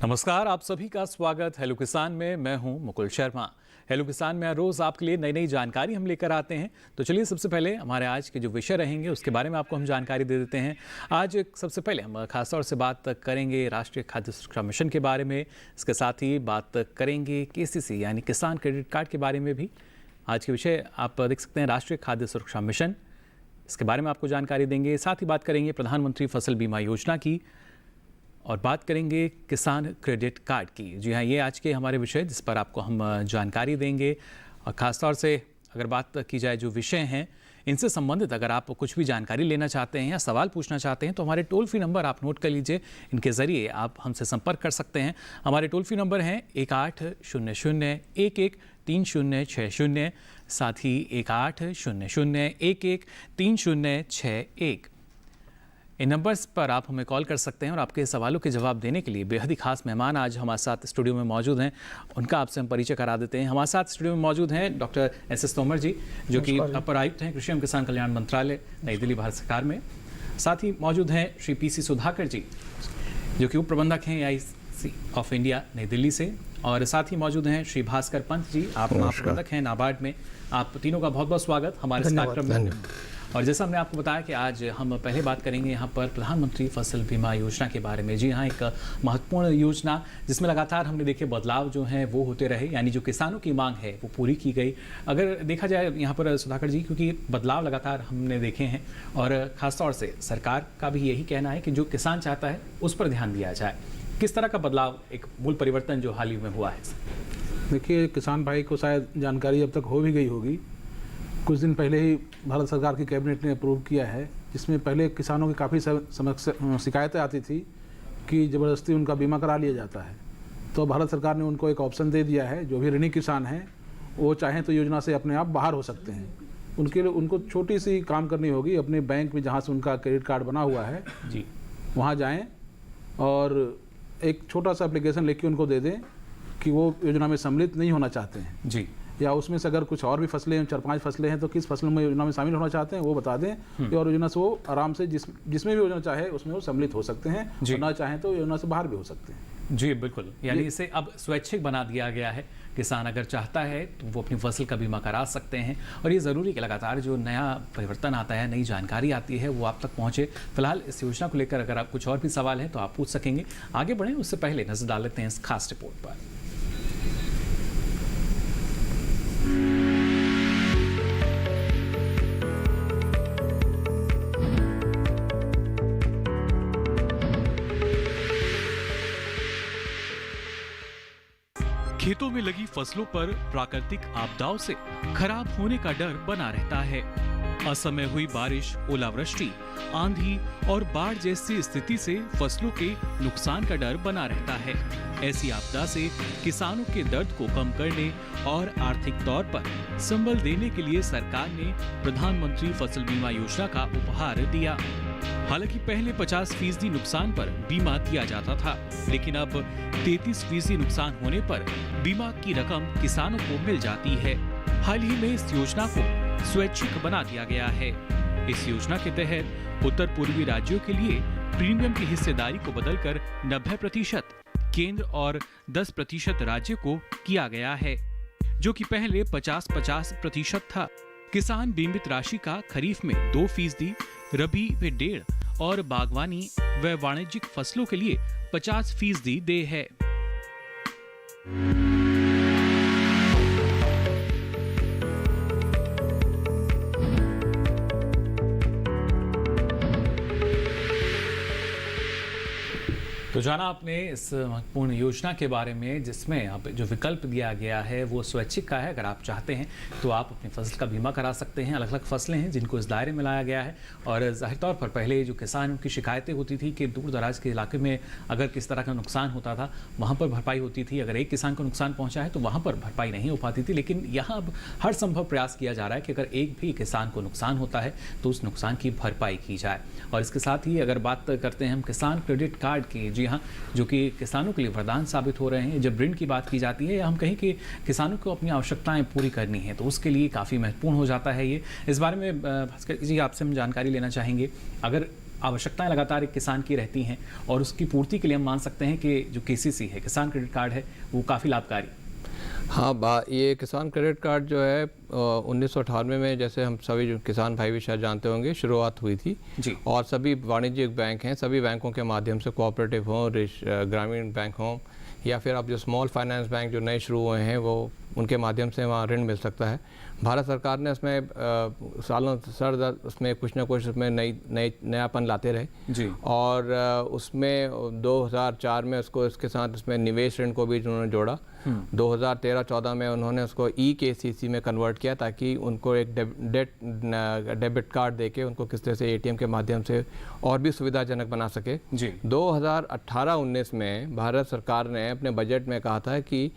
नमस्कार, आप सभी का स्वागत हेलो किसान में। मैं हूं मुकुल शर्मा। हेलो किसान में रोज आपके लिए नई नई जानकारी हम लेकर आते हैं। तो चलिए सबसे पहले हमारे आज के जो विषय रहेंगे उसके बारे में आपको हम जानकारी दे देते हैं। आज सबसे पहले हम खासतौर से बात करेंगे राष्ट्रीय खाद्य सुरक्षा मिशन के बारे में। इसके साथ ही बात करेंगे केसीसी यानी किसान क्रेडिट कार्ड के बारे में भी। आज के विषय आप देख सकते हैं राष्ट्रीय खाद्य सुरक्षा मिशन, इसके बारे में आपको जानकारी देंगे। साथ ही बात करेंगे प्रधानमंत्री फसल बीमा योजना की और बात करेंगे किसान क्रेडिट कार्ड की। जी हाँ, ये आज के हमारे विषय जिस पर आपको हम जानकारी देंगे। और ख़ासतौर से अगर बात की जाए जो विषय हैं इनसे संबंधित अगर आप कुछ भी जानकारी लेना चाहते हैं या सवाल पूछना चाहते हैं तो हमारे टोल फ्री नंबर आप नोट कर लीजिए। इनके ज़रिए आप हमसे संपर्क कर सकते हैं। हमारे टोल फ्री नंबर हैं 1800-11-3060, साथ ही 1800-11-3061। इन नंबर्स पर आप हमें कॉल कर सकते हैं और आपके सवालों के जवाब देने के लिए बेहद ही खास मेहमान आज हमारे साथ स्टूडियो में मौजूद हैं। उनका आपसे हम परिचय करा देते हैं। हमारे साथ स्टूडियो में मौजूद हैं डॉक्टर एस तोमर जी, जो कि अपर आयुक्त हैं कृषि एवं किसान कल्याण मंत्रालय, नई दिल्ली, भारत सरकार में। साथ ही मौजूद हैं श्री PC सुधाकर जी, जो कि उप प्रबंधक हैं AIC ऑफ इंडिया, नई दिल्ली से। और साथ ही मौजूद हैं श्री भास्कर पंत जी, आप महाप्रबंधक हैं नाबार्ड में। आप तीनों का बहुत बहुत स्वागत हमारे इस कार्यक्रम में। और जैसा हमने आपको बताया कि आज हम पहले बात करेंगे यहाँ पर प्रधानमंत्री फसल बीमा योजना के बारे में। जी हाँ, एक महत्वपूर्ण योजना जिसमें लगातार हमने देखे बदलाव जो हैं वो होते रहे, यानी जो किसानों की मांग है वो पूरी की गई। अगर देखा जाए यहाँ पर सुधाकर जी, क्योंकि बदलाव लगातार हमने देखे हैं और ख़ासतौर से सरकार का भी यही कहना है कि जो किसान चाहता है उस पर ध्यान दिया जाए। किस तरह का बदलाव, एक मूल परिवर्तन जो हाल ही में हुआ है? देखिए, किसान भाई को शायद जानकारी अब तक हो भी गई होगी। कुछ दिन पहले ही भारत सरकार की कैबिनेट ने अप्रूव किया है, जिसमें पहले किसानों की काफ़ी शिकायतें आती थी कि ज़बरदस्ती उनका बीमा करा लिया जाता है। तो भारत सरकार ने उनको एक ऑप्शन दे दिया है, जो भी ऋणी किसान हैं वो चाहें तो योजना से अपने आप बाहर हो सकते हैं। उनके लिए उनको छोटी सी काम करनी होगी, अपने बैंक में जहाँ से उनका क्रेडिट कार्ड बना हुआ है जी, वहाँ जाएँ और एक छोटा सा एप्लीकेशन लिख के उनको दे दें कि वो योजना में सम्मिलित नहीं होना चाहते हैं जी, या उसमें से अगर कुछ और भी फसलें हैं, 4-5 फसलें हैं, तो किस फसलों में योजना में शामिल होना चाहते हैं वो बता दें। और योजना से वो आराम से जिसमें भी योजना चाहे उसमें वो सम्मिलित हो सकते हैं, और ना चाहें तो योजना से बाहर भी हो सकते हैं। जी बिल्कुल, यानी इसे अब स्वैच्छिक बना दिया गया है। किसान अगर चाहता है तो वो अपनी फसल का बीमा करा सकते हैं। और ये ज़रूरी कि लगातार जो नया परिवर्तन आता है, नई जानकारी आती है, वो आप तक पहुँचे। फिलहाल इस योजना को लेकर अगर आप कुछ और भी सवाल हैं तो आप पूछ सकेंगे। आगे बढ़ें उससे पहले नजर डाल लेते हैं इस खास रिपोर्ट पर। खेतों में लगी फसलों पर प्राकृतिक आपदाओं से खराब होने का डर बना रहता है। असमय हुई बारिश, ओलावृष्टि, आंधी और बाढ़ जैसी स्थिति से फसलों के नुकसान का डर बना रहता है। ऐसी आपदा से किसानों के दर्द को कम करने और आर्थिक तौर पर संबल देने के लिए सरकार ने प्रधानमंत्री फसल बीमा योजना का उपहार दिया। हालांकि पहले 50% नुकसान पर बीमा दिया जाता था, लेकिन अब 33% नुकसान होने पर बीमा की रकम किसानों को मिल जाती है। हाल ही में इस योजना को स्वैच्छिक बना दिया गया है। इस योजना के तहत उत्तर पूर्वी राज्यों के लिए प्रीमियम की हिस्सेदारी को बदलकर 90%, केंद्र और 10% राज्य को किया गया है, जो कि पहले 50-50% था। किसान बीमित राशि का खरीफ में 2%, रबी में 1.5% और बागवानी व वाणिज्यिक फसलों के लिए 50% देय है। तो जाना आपने इस महत्वपूर्ण योजना के बारे में, जिसमें अब जो विकल्प दिया गया है वो स्वैच्छिक का है। अगर आप चाहते हैं तो आप अपनी फसल का बीमा करा सकते हैं। अलग अलग फसलें हैं जिनको इस दायरे में लाया गया है। और जाहिर तौर पर पहले जो किसानों की शिकायतें होती थी कि दूर दराज के इलाके में अगर किस तरह का नुकसान होता था वहाँ पर भरपाई होती थी। अगर एक किसान को नुकसान पहुँचा है तो वहाँ पर भरपाई नहीं हो पाती थी। लेकिन यहाँ अब हर संभव प्रयास किया जा रहा है कि अगर एक भी किसान को नुकसान होता है तो उस नुकसान की भरपाई की जाए। और इसके साथ ही अगर बात करते हैं हम किसान क्रेडिट कार्ड की, जी हाँ, जो कि किसानों के लिए वरदान साबित हो रहे हैं। जब ऋण की बात की जाती है या हम कहें कि किसानों को अपनी आवश्यकताएं पूरी करनी है तो उसके लिए काफ़ी महत्वपूर्ण हो जाता है ये। इस बारे में भास्कर जी आपसे हम जानकारी लेना चाहेंगे। अगर आवश्यकताएं लगातार एक किसान की रहती हैं और उसकी पूर्ति के लिए हम मान सकते हैं कि जो केसीसी है, किसान क्रेडिट कार्ड है, वो काफ़ी लाभकारी। हाँ, ये किसान क्रेडिट कार्ड जो है 1998 में, जैसे हम सभी जो किसान भाई भी शायद जानते होंगे, शुरुआत हुई थी जी। और सभी वाणिज्यिक बैंक हैं, सभी बैंकों के माध्यम से, कोऑपरेटिव हों, ग्रामीण बैंक हों या फिर आप जो स्मॉल फाइनेंस बैंक जो नए शुरू हुए हैं, वो उनके माध्यम से वहाँ ऋण मिल सकता है। भारत सरकार ने उसमें सालों सर उसमें कुछ ना कुछ उसमें नयापन लाते रहे जी। और उसमें 2004 में उसको इसके साथ उसमें निवेश ऋण को भी उन्होंने जोड़ा। 2013-14 में उन्होंने उसको EKCC में कन्वर्ट किया ताकि उनको एक डेबिट कार्ड देके उनको किस तरह से ATM के माध्यम से और भी सुविधाजनक बना सके। जी। 2018-19 में भारत सरकार ने अपने बजट में कहा था कि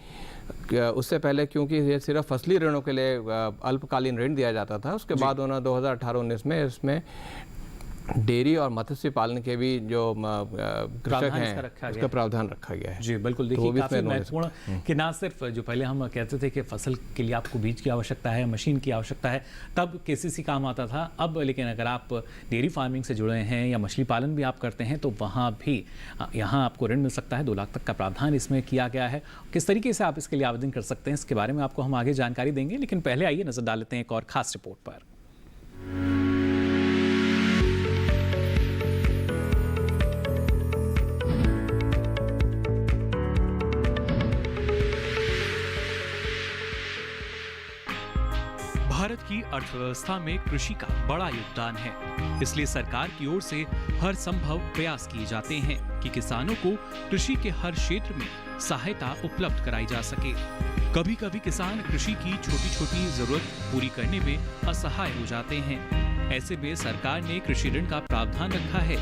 उससे पहले, क्योंकि ये सिर्फ फसली ऋणों के लिए अल्पकालीन ऋण दिया जाता था, उसके बाद उन्होंने 2018-19 में इसमें डेयरी और मत्स्य पालन के भी जो कृषक हैं उसका प्रावधान रखा गया है। जी बिल्कुल। देखिए काफ़ी महत्वपूर्ण कि ना सिर्फ जो पहले हम कहते थे कि फसल के लिए आपको बीज की आवश्यकता है, मशीन की आवश्यकता है, तब केसीसी काम आता था। अब लेकिन अगर आप डेयरी फार्मिंग से जुड़े हैं या मछली पालन भी आप करते हैं तो वहाँ भी यहाँ आपको ऋण मिल सकता है। 2 लाख तक का प्रावधान इसमें किया गया है। किस तरीके से आप इसके लिए आवेदन कर सकते हैं, इसके बारे में आपको हम आगे जानकारी देंगे, लेकिन पहले आइए नजर डाल लेते हैं एक और खास रिपोर्ट पर। भारत की अर्थव्यवस्था में कृषि का बड़ा योगदान है, इसलिए सरकार की ओर से हर संभव प्रयास किए जाते हैं कि किसानों को कृषि के हर क्षेत्र में सहायता उपलब्ध कराई जा सके। कभी कभी किसान कृषि की छोटी छोटी जरूरत पूरी करने में असहाय हो जाते हैं। ऐसे में सरकार ने कृषि ऋण का प्रावधान रखा है,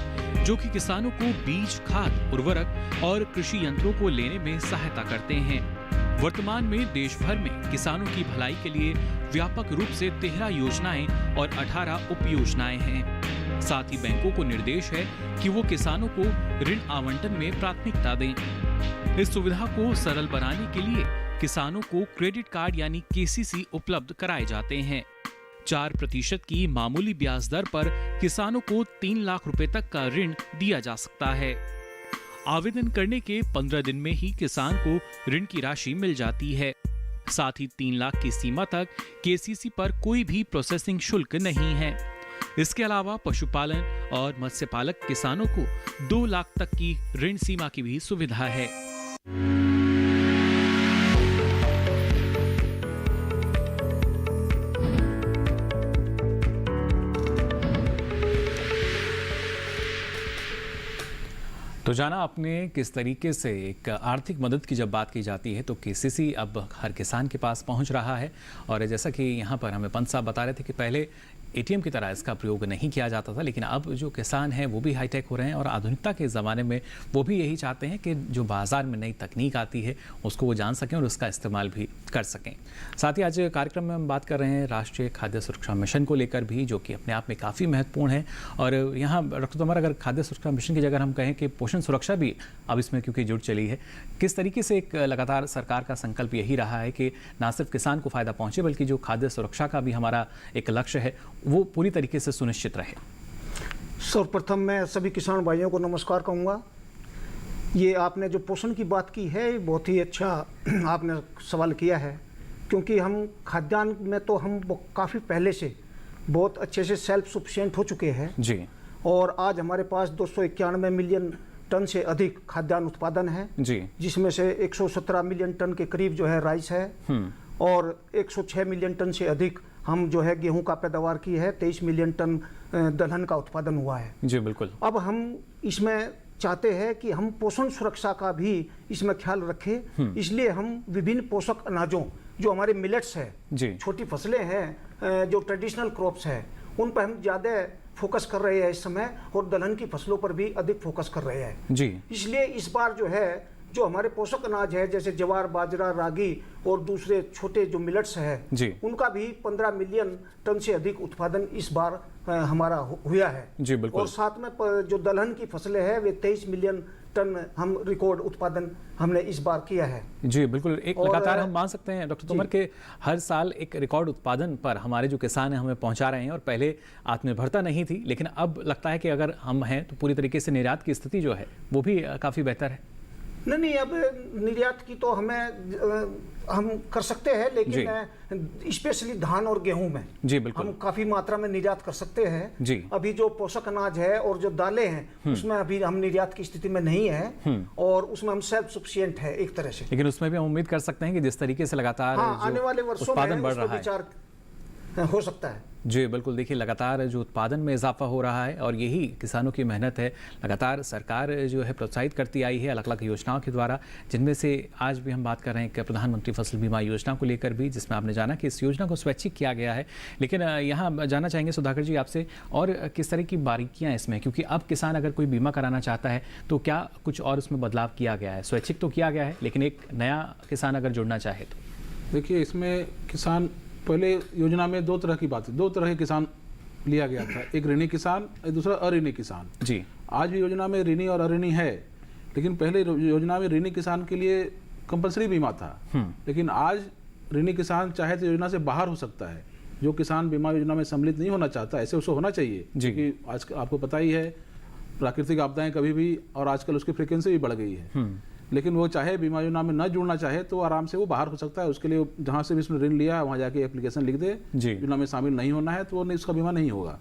जो कि किसानों को बीज, खाद, उर्वरक और कृषि यंत्रों को लेने में सहायता करते हैं। वर्तमान में देश भर में किसानों की भलाई के लिए व्यापक रूप से 13 योजनाएं और 18 उप योजनाएं हैं। साथ ही बैंकों को निर्देश है कि वो किसानों को ऋण आवंटन में प्राथमिकता दें। इस सुविधा को सरल बनाने के लिए किसानों को क्रेडिट कार्ड यानी केसीसी उपलब्ध कराए जाते हैं। 4% की मामूली ब्याज दर पर किसानों को 3 लाख रुपए तक का ऋण दिया जा सकता है। आवेदन करने के 15 दिन में ही किसान को ऋण की राशि मिल जाती है। साथ ही 3 लाख की सीमा तक केसीसी पर कोई भी प्रोसेसिंग शुल्क नहीं है। इसके अलावा पशुपालन और मत्स्य पालक किसानों को 2 लाख तक की ऋण सीमा की भी सुविधा है। तो जाना आपने किस तरीके से एक आर्थिक मदद की जब बात की जाती है तो केसीसी अब हर किसान के पास पहुंच रहा है। और जैसा कि यहाँ पर हमें पंत साहब बता रहे थे कि पहले ATM की तरह इसका प्रयोग नहीं किया जाता था, लेकिन अब जो किसान हैं वो भी हाईटेक हो रहे हैं और आधुनिकता के ज़माने में वो भी यही चाहते हैं कि जो बाज़ार में नई तकनीक आती है उसको वो जान सकें और उसका इस्तेमाल भी कर सकें। साथ ही आज कार्यक्रम में हम बात कर रहे हैं राष्ट्रीय खाद्य सुरक्षा मिशन को लेकर भी, जो कि अपने आप में काफ़ी महत्वपूर्ण है। और यहाँ डॉक्टर तोमर, अगर खाद्य सुरक्षा मिशन की जगह हम कहें कि पोषण सुरक्षा भी अब इसमें क्योंकि जुड़ चली है, किस तरीके से एक लगातार सरकार का संकल्प यही रहा है कि ना सिर्फ किसान को फ़ायदा पहुँचे बल्कि जो खाद्य सुरक्षा का भी हमारा एक लक्ष्य है वो पूरी तरीके से सुनिश्चित रहे। सर्वप्रथम मैं सभी किसान भाइयों को नमस्कार कहूँगा। ये आपने जो पोषण की बात की है ये बहुत ही अच्छा आपने सवाल किया है, क्योंकि हम खाद्यान्न में तो हम काफ़ी पहले से बहुत अच्छे से सेल्फ सफिशिएंट हो चुके हैं जी। और आज हमारे पास 291 मिलियन टन से अधिक खाद्यान्न उत्पादन है जी, जिसमें से 117 मिलियन टन के करीब जो है राइस है और 106 मिलियन टन से अधिक हम जो है गेहूं का पैदावार की है। 23 मिलियन टन दलहन का उत्पादन हुआ है जी। बिल्कुल। अब हम इसमें चाहते हैं कि हम पोषण सुरक्षा का भी इसमें ख्याल रखें, इसलिए हम विभिन्न पोषक अनाजों जो हमारे मिलेट्स है, छोटी फसलें हैं, जो ट्रेडिशनल क्रॉप्स है, उन पर हम ज़्यादा फोकस कर रहे हैं इस समय और दलहन की फसलों पर भी अधिक फोकस कर रहे हैं जी। इसलिए इस बार जो है जो हमारे पोषक अनाज है जैसे ज्वार, बाजरा, रागी और दूसरे छोटे जो मिलेट्स है जी, उनका भी 15 मिलियन टन से अधिक उत्पादन इस बार हमारा हुआ है जी बिल्कुल। और साथ में जो दलहन की फसलें हैं वे 23 मिलियन टन हम रिकॉर्ड उत्पादन हमने इस बार किया है। जी बिल्कुल, एक लगातार हम मान सकते हैं डॉक्टर तोमर के हर साल एक रिकॉर्ड उत्पादन पर हमारे जो किसान हैं हमें पहुंचा रहे हैं, और पहले आत्मनिर्भरता नहीं थी, लेकिन अब लगता है कि अगर हम हैं तो पूरी तरीके से निर्यात की स्थिति जो है वो भी काफ़ी बेहतर है। नहीं, अब निर्यात की तो हम कर सकते हैं, लेकिन स्पेशली धान और गेहूं में जी बिल्कुल हम काफी मात्रा में निर्यात कर सकते हैं जी। अभी जो पोषक अनाज है और जो दालें हैं उसमें अभी हम निर्यात की स्थिति में नहीं है और उसमें हम सेल्फ सफिशिएंट है एक तरह से। लेकिन उसमें भी हम उम्मीद कर सकते हैं कि जिस तरीके से लगातार आने वाले वर्षों में बढ़ रहा है, विचार हो सकता है। जी बिल्कुल, देखिए लगातार जो उत्पादन में इजाफा हो रहा है और यही किसानों की मेहनत है। लगातार सरकार जो है प्रोत्साहित करती आई है अलग अलग योजनाओं के द्वारा, जिनमें से आज भी हम बात कर रहे हैं कि प्रधानमंत्री फसल बीमा योजना को लेकर भी, जिसमें आपने जाना कि इस योजना को स्वैच्छिक किया गया है। लेकिन यहाँ जानना चाहेंगे सुधाकर जी आपसे, और किस तरह की बारीकियाँ इसमें, क्योंकि अब किसान अगर कोई बीमा कराना चाहता है तो क्या कुछ और उसमें बदलाव किया गया है? स्वैच्छिक तो किया गया है, लेकिन एक नया किसान अगर जुड़ना चाहे तो? देखिए, इसमें किसान पहले योजना में दो तरह की बात है, दो तरह के किसान लिया गया था, एक ऋणी किसान, एक दूसरा अऋणी किसान। जी, आज भी योजना में ऋणी और अऋणी है, लेकिन पहले योजना में ऋणी किसान के लिए कंपलसरी बीमा था, लेकिन आज ऋणी किसान चाहे तो योजना से बाहर हो सकता है। जो किसान बीमा योजना में सम्मिलित नहीं होना चाहता, ऐसे उसको होना चाहिए, क्योंकि आज आपको पता ही है प्राकृतिक आपदाएं कभी भी, और आजकल उसकी फ्रिक्वेंसी भी बढ़ गई है, लेकिन वो चाहे बीमा योजना में न जुड़ना चाहे तो आराम से वो बाहर हो सकता है। उसके लिए जहाँ से भी उसने ऋण लिया वहाँ जाके एप्लीकेशन लिख दे, योजना में शामिल नहीं होना है तो उसका बीमा नहीं होगा।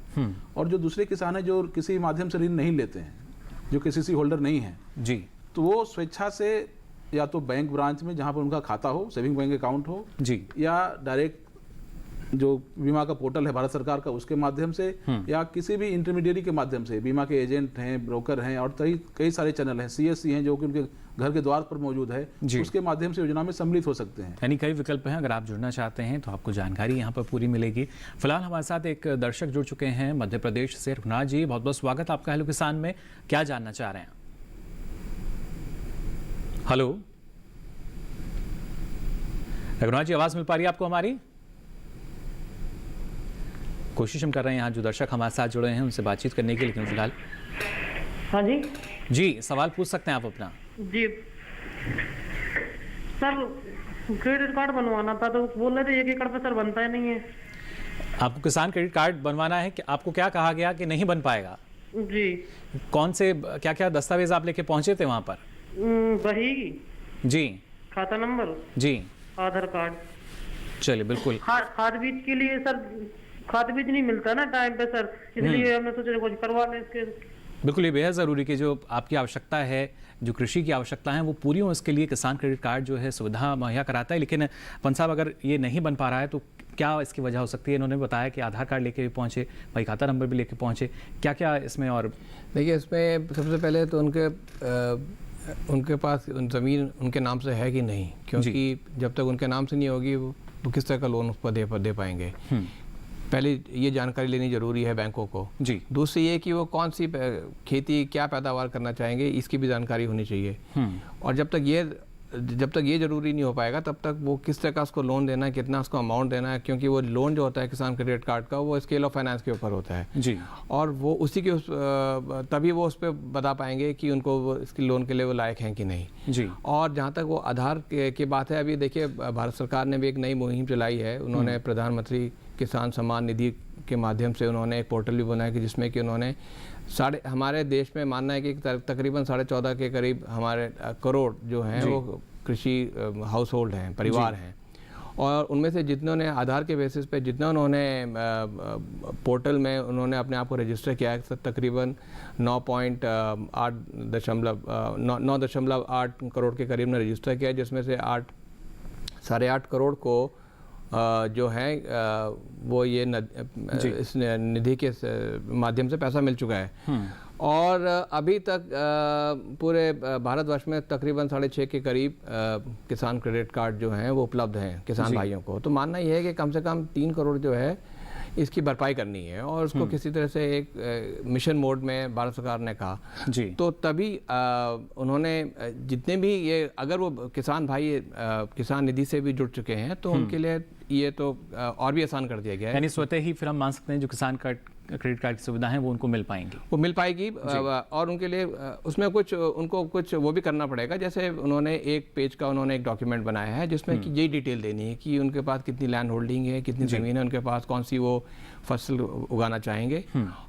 और जो दूसरे किसान हैं जो किसी माध्यम से ऋण नहीं लेते हैं, जो KCC होल्डर नहीं है जी, तो वो स्वेच्छा से या तो बैंक ब्रांच में जहाँ पर उनका खाता हो, सेविंग बैंक अकाउंट हो जी, या डायरेक्ट जो बीमा का पोर्टल है भारत सरकार का उसके माध्यम से, या किसी भी इंटरमीडिएरी के माध्यम से, बीमा के एजेंट हैं, ब्रोकर हैं, और कई सारे चैनल हैं, CSC हैं जो कि उनके घर के द्वार पर मौजूद है, उसके माध्यम से योजना में सम्मिलित हो सकते हैं। यानी कई विकल्प हैं, अगर आप जुड़ना चाहते हैं तो आपको जानकारी यहाँ पर पूरी मिलेगी। फिलहाल हमारे साथ एक दर्शक जुड़ चुके हैं मध्य प्रदेश से। रघुनाथ जी, बहुत बहुत स्वागत आपका हेलो किसान में। क्या जानना चाह रहे हैं? हेलो रघुनाथ जी, आवाज मिल पा रही है आपको हमारी? कोशिश हम कर रहे हैं यहाँ जो दर्शक हमारे साथ जुड़े हैं उनसे बातचीत करने की, लेकिन फिलहाल हाँ जी सवाल पूछ सकते हैं आप अपना। जी सर, क्रेडिट कार्ड बनवाना था तो बोल रहे थे 1 एकड़ पे सर बनता ही नहीं है। आपको किसान क्रेडिट कार्ड बनवाना है कि आपको क्या कहा गया कि नहीं बन पाएगा? जी। कौन से क्या क्या दस्तावेज आप लेके पहुंचे थे वहां पर? वही जी, खाता नंबर जी, आधार कार्ड। चलिए बिल्कुल। खाद बीज के लिए सर, खाद बीज नहीं मिलता ना टाइम पे सर, इसलिए हमने सोचा कुछ करवा लें इसके। बिल्कुल, ये बेहद ज़रूरी कि जो आपकी आवश्यकता है, जो कृषि की आवश्यकता है वो पूरी हो, इसके लिए किसान क्रेडिट कार्ड जो है सुविधा मुहैया कराता है। लेकिन पंत साहब, अगर ये नहीं बन पा रहा है तो क्या इसकी वजह हो सकती है? इन्होंने बताया कि आधार कार्ड लेके भी पहुँचे, भाई खाता नंबर भी लेके पहुँचे, क्या क्या इसमें? और देखिए, इसमें सबसे पहले तो उनके पास ज़मीन उनके नाम से है कि नहीं, क्योंकि जब तक उनके नाम से नहीं होगी वो किस तरह का लोन उस पर दे पाएंगे। पहले ये जानकारी लेनी जरूरी है बैंकों को जी। दूसरी ये कि वो कौन सी खेती क्या पैदावार करना चाहेंगे, इसकी भी जानकारी होनी चाहिए। और जब तक ये जरूरी नहीं हो पाएगा तब तक वो किस तरह का उसको लोन देना है, कितना उसको अमाउंट देना है, क्योंकि वो लोन जो होता है किसान क्रेडिट कार्ड का वो स्केल ऑफ फाइनेंस के ऊपर होता है जी। और वो उसी के तभी वो उस पर बता पाएंगे कि उनको इसके लोन के लिए वो लायक हैं कि नहीं जी। और जहाँ तक वो आधार की बात है, अभी देखिए भारत सरकार ने भी एक नई मुहिम चलाई है। उन्होंने प्रधानमंत्री किसान सम्मान निधि के माध्यम से उन्होंने एक पोर्टल भी बनाया कि जिसमें कि उन्होंने हमारे देश में मानना है कि तकरीबन 14.5 के करीब हमारे करोड़ जो हैं वो कृषि हाउस होल्ड हैं, परिवार हैं। और उनमें से जितनों आधार के बेसिस पे जितना उन्होंने पोर्टल में उन्होंने अपने आप को रजिस्टर किया है, तकरीबन 9.8 करोड़ के करीब ने रजिस्टर किया है, जिसमें से 8.5 करोड़ को जो है वो ये इस निधि के माध्यम से पैसा मिल चुका है। और अभी तक पूरे भारतवर्ष में तकरीबन 6.5 के करीब किसान क्रेडिट कार्ड जो हैं वो उपलब्ध हैं किसान भाइयों को। तो मानना ये है कि कम से कम 3 करोड़ जो है इसकी भरपाई करनी है और उसको किसी तरह से एक मिशन मोड में भारत सरकार ने कहा जी। तो तभी उन्होंने जितने भी ये अगर वो किसान भाई किसान निधि से भी जुड़ चुके हैं तो उनके लिए ये तो और भी आसान कर दिया गया है। यानी स्वतः ही फिर हम मान सकते हैं जो किसान क्रेडिट कार्ड की सुविधा है वो उनको मिल पाएंगी? वो मिल पाएगी और उनके लिए उसमें उनको कुछ वो भी करना पड़ेगा। जैसे उन्होंने एक पेज का उन्होंने एक डॉक्यूमेंट बनाया है जिसमें कि यही डिटेल देनी है कि उनके पास कितनी लैंड होल्डिंग है, कितनी ज़मीन है उनके पास, कौन सी वो फसल उगाना चाहेंगे।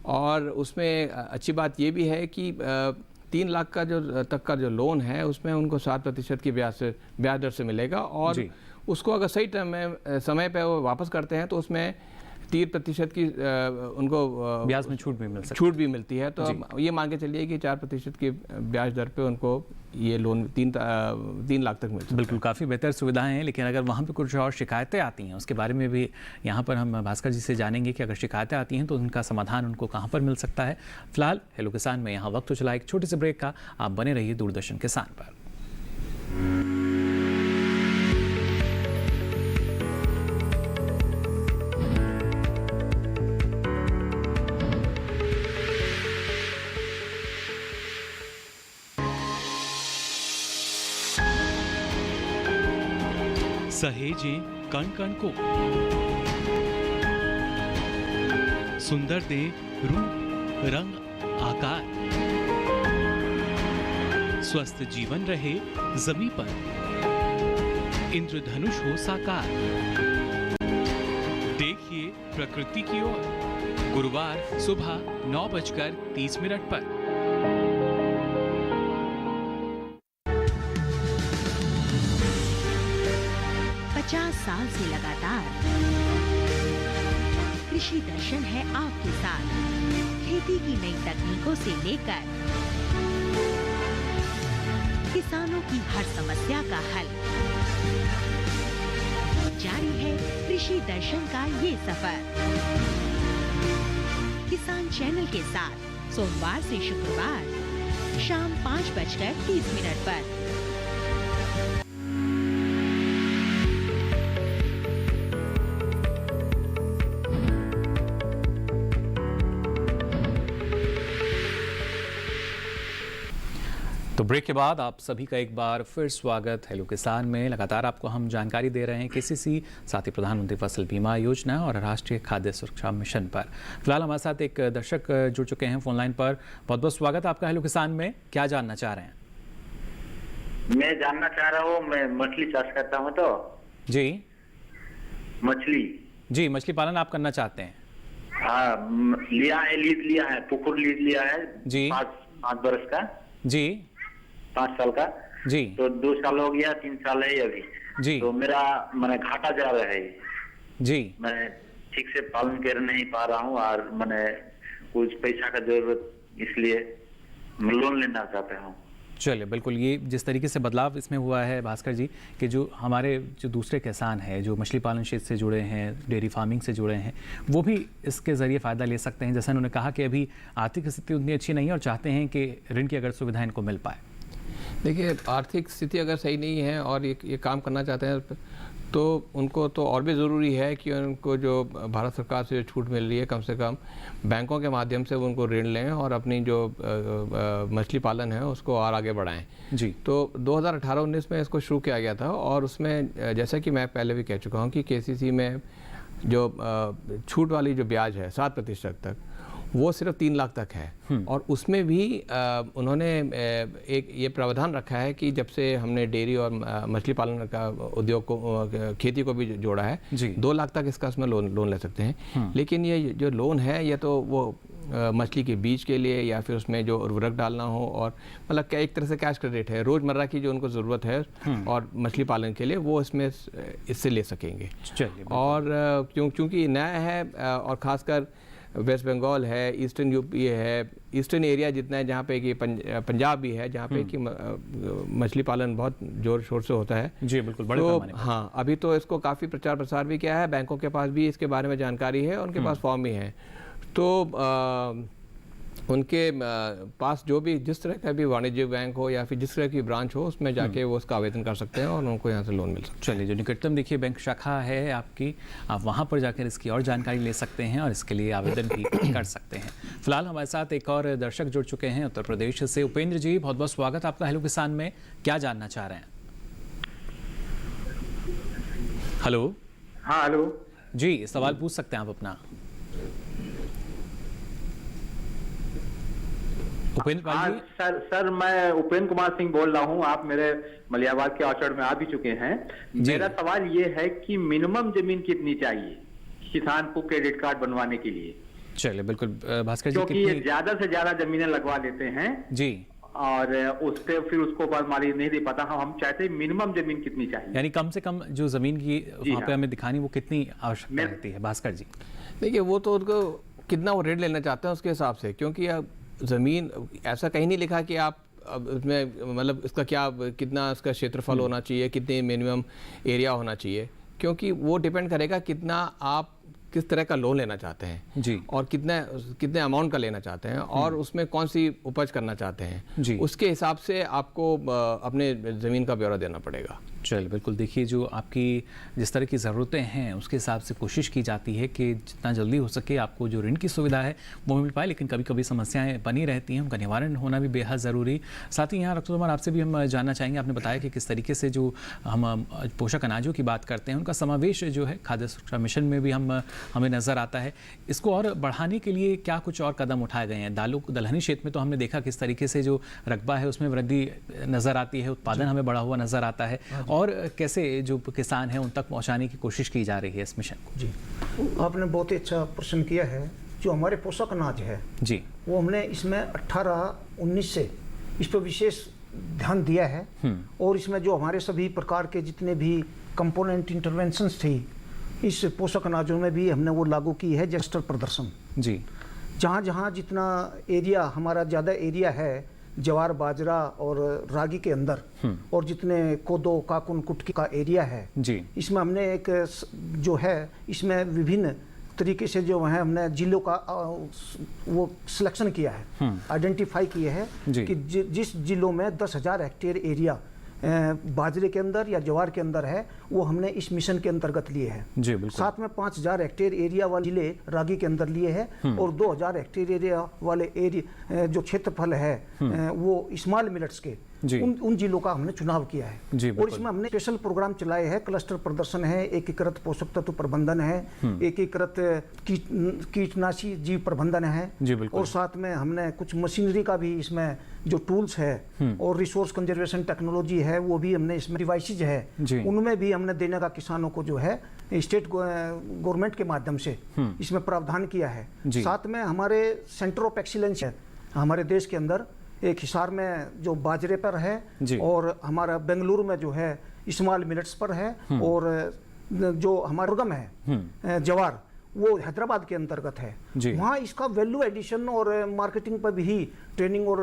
और उसमें अच्छी बात ये भी है कि 3 लाख का तक का जो लोन है उसमें उनको 7% की ब्याज दर से मिलेगा और उसको अगर सही समय पे वो वापस करते हैं तो उसमें 3% की उनको ब्याज में छूट भी मिलती है। तो ये मान के चलिए कि 4% की ब्याज दर पे उनको ये लोन 3 लाख तक मिलता है। बिल्कुल, काफ़ी बेहतर सुविधाएं हैं। लेकिन अगर वहाँ पे कुछ और शिकायतें आती हैं उसके बारे में भी यहाँ पर हम भास्कर जी से जानेंगे कि अगर शिकायतें आती हैं तो उनका समाधान उनको कहाँ पर मिल सकता है। फिलहाल हेलो किसान में यहाँ वक्त तो चला एक छोटे से ब्रेक का। आप बने रहिए दूरदर्शन किसान पर। सहेजें कण कण को, सुंदर दे रूप रंग आकार, स्वस्थ जीवन रहे जमी पर, इंद्रधनुष हो साकार। देखिए प्रकृति की ओर, गुरुवार सुबह 9:30 पर। 50 साल से लगातार कृषि दर्शन है आपके साथ। खेती की नई तकनीकों से लेकर किसानों की हर समस्या का हल, जारी है कृषि दर्शन का ये सफर। किसान चैनल के साथ सोमवार से शुक्रवार शाम 5:30 पर। तो ब्रेक के बाद आप सभी का एक बार फिर स्वागत हेलो किसान में। लगातार आपको हम जानकारी दे रहे हैं केसीसी, साथ ही प्रधानमंत्री फसल बीमा योजना और राष्ट्रीय खाद्य सुरक्षा मिशन पर। फिलहाल हमारे साथ एक दर्शक जुड़ चुके हैं फोन लाइन पर। बहुत बहुत स्वागत आपका हेलो किसान में। क्या जानना चाह रहे हैं? मैं जानना चाह रहा हूँ, मैं मछली चाष करता हूँ। तो जी मछली पालन आप करना चाहते हैं? हाँ, लीज लिया है, पुकुर लीज लिया है जी, 5 बरस का जी, 5 साल का जी। तो 2 साल हो गया, 3 साल है अभी जी। तो मेरा मैंने घाटा जा रहा है जी। मैं ठीक से पालन कर नहीं पा रहा हूँ और मैंने कुछ पैसा का जरूरत, इसलिए मैं लोन लेना चाहता हूँ। चलिए, बिल्कुल। ये जिस तरीके से बदलाव इसमें हुआ है भास्कर जी कि जो हमारे जो दूसरे किसान हैं जो मछली पालन क्षेत्र से जुड़े हैं, डेयरी फार्मिंग से जुड़े हैं, वो भी इसके ज़रिए फ़ायदा ले सकते हैं। जैसा उन्होंने कहा कि अभी आर्थिक स्थिति उतनी अच्छी नहीं है और चाहते हैं कि ऋण की अगर सुविधा इनको मिल पाए। देखिए, आर्थिक स्थिति अगर सही नहीं है और ये काम करना चाहते हैं तो उनको तो और भी ज़रूरी है कि उनको जो भारत सरकार से जो छूट मिल रही है कम से कम बैंकों के माध्यम से उनको ऋण लें और अपनी जो मछली पालन है उसको और आगे बढ़ाएं। जी। तो 2018-19 में इसको शुरू किया गया था और उसमें जैसा कि मैं पहले भी कह चुका हूं कि केसीसी में जो छूट वाली जो ब्याज है 7% तक, वो सिर्फ 3 लाख तक है। और उसमें भी उन्होंने एक ये प्रावधान रखा है कि जब से हमने डेयरी और मछली पालन का उद्योग को, खेती को भी जोड़ा है, 2 लाख तक इसका उसमें लोन ले सकते हैं। लेकिन ये जो लोन है ये तो वो मछली के बीज के लिए या फिर उसमें जो उर्वरक डालना हो और मतलब क्या एक तरह से कैश क्रेडिट है, रोज़मर्रा की जो उनको ज़रूरत है और मछली पालन के लिए वो इसमें इससे ले सकेंगे। और क्योंकि नया है और ख़ासकर वेस्ट बंगाल है, ईस्टर्न यूपी है, ईस्टर्न एरिया जितना है जहाँ पे कि पंजाब भी है जहाँ पे कि मछली पालन बहुत जोर शोर से होता है। जी बिल्कुल, बड़े पैमाने पर। हाँ, अभी तो इसको काफ़ी प्रचार प्रसार भी किया है, बैंकों के पास भी इसके बारे में जानकारी है, उनके पास फॉर्म भी है। तो उनके पास जो भी जिस तरह का भी वाणिज्यिक बैंक हो या फिर जिस तरह की ब्रांच हो उसमें जाके वो उसका आवेदन कर सकते हैं और उनको यहाँ से लोन मिल सकता है। चलिए, जो निकटतम देखिए बैंक शाखा है आपकी, आप वहाँ पर जाकर इसकी और जानकारी ले सकते हैं और इसके लिए आवेदन भी कर सकते हैं। फिलहाल हमारे साथ एक और दर्शक जुड़ चुके हैं उत्तर प्रदेश से। उपेंद्र जी, बहुत बहुत स्वागत आपका हेलो किसान में। क्या जानना चाह रहे हैं? हेलो। हाँ हेलो जी, सवाल पूछ सकते हैं आप अपना। उपेंद्र पाल जी। सर मैं उपेंद्र कुमार सिंह बोल रहा हूँ। आप मेरे मलियाबाद के ऑर्चर्ड में आ भी चुके हैं। मेरा सवाल ये है कि मिनिमम जमीन कितनी चाहिए किसान को क्रेडिट कार्ड बनवाने के लिए? चलिए बिल्कुल भास्कर जी, क्योंकि ये ज्यादा से ज्यादा जमीनें लगवा लेते हैं जी, और उस पे फिर उसको मालिक नहीं दे पाता। हम चाहते हैं मिनिमम जमीन कितनी चाहिए, यानी कम से कम जो जमीन की वहाँ पे हमें दिखानी वो कितनी आवश्यकता रहती है? भास्कर जी देखिए, वो तो उनको कितना वो रेट लेना चाहते हैं उसके हिसाब से, क्योंकि अब ज़मीन ऐसा कहीं नहीं लिखा कि आप अब उसमें मतलब इसका क्या कितना इसका क्षेत्रफल होना चाहिए, कितने मिनिमम एरिया होना चाहिए, क्योंकि वो डिपेंड करेगा कितना आप किस तरह का लोन लेना चाहते हैं जी, और कितने अमाउंट का लेना चाहते हैं और उसमें कौन सी उपज करना चाहते हैं जी, उसके हिसाब से आपको अपने ज़मीन का ब्यौरा देना पड़ेगा। चलिए बिल्कुल, देखिए जो आपकी जिस तरह की ज़रूरतें हैं उसके हिसाब से कोशिश की जाती है कि जितना जल्दी हो सके आपको जो ऋण की सुविधा है वो मिल पाए, लेकिन कभी कभी समस्याएं बनी रहती हैं, उनका निवारण होना भी बेहद ज़रूरी। साथ ही यहाँ रक्तुमर आपसे भी हम जानना चाहेंगे, आपने बताया कि किस तरीके से जो हम पोषक अनाजों की बात करते हैं उनका समावेश जो है खाद्य सुरक्षा मिशन में भी हमें नज़र आता है। इसको और बढ़ाने के लिए क्या कुछ और कदम उठाए गए हैं? दलहनी क्षेत्र में तो हमने देखा किस तरीके से जो रकबा है उसमें वृद्धि नज़र आती है, उत्पादन हमें बढ़ा हुआ नज़र आता है, और कैसे जो किसान हैं उन तक पहुंचाने की कोशिश की जा रही है इस मिशन को? जी, आपने बहुत ही अच्छा प्रश्न किया है। जो हमारे पोषक अनाज है जी, वो हमने इसमें 18-19 से इस पर विशेष ध्यान दिया है, और इसमें जो हमारे सभी प्रकार के जितने भी कंपोनेंट इंटरवेंशंस थी इस पोषक अनाजों में भी हमने वो लागू की है। जस्टर प्रदर्शन जी, जहाँ जहाँ जितना एरिया हमारा ज़्यादा एरिया है ज्वार बाजरा और रागी के अंदर, और जितने कोदो काकुन कुटकी का एरिया है जी, इसमें हमने एक जो है इसमें विभिन्न तरीके से जो है हमने जिलों का वो सिलेक्शन किया है, आइडेंटिफाई किए हैं कि जिस जिलों में 10,000 हेक्टेयर एरिया बाजरे के अंदर या ज्वार के अंदर है वो हमने इस मिशन के अंतर्गत लिए हैं। साथ में 5,000 हेक्टेयर एरिया वाले जिले रागी के अंदर लिए हैं, और 2,000 हेक्टेयर एरिया वाले एरिया जो क्षेत्रफल है वो स्मॉल मिलेट्स के उन जिलों का हमने चुनाव किया है। और इसमें हमने स्पेशल प्रोग्राम चलाए हैं। क्लस्टर प्रदर्शन है, एकीकृत पोषक तत्व प्रबंधन है, एकीकृत कीटनाशी जीव प्रबंधन है, और साथ में हमने कुछ मशीनरी का भी इसमें जो टूल्स है और रिसोर्स कंजर्वेशन टेक्नोलॉजी है वो भी हमने इसमें डिवाइसेज है उनमें भी हमने देने का किसानों को जो है स्टेट गवर्नमेंट के माध्यम से इसमें प्रावधान किया है। साथ में हमारे सेंटर ऑफ एक्सीलेंस है हमारे देश के अंदर, एक हिसार में जो बाजरे पर है और हमारा बेंगलुरु में जो है स्मॉल मिलेट्स पर है, और जो हमारा दुर्गम है ज्वार वो हैदराबाद के अंतर्गत है। वहाँ इसका वैल्यू एडिशन और मार्केटिंग पर भी ट्रेनिंग और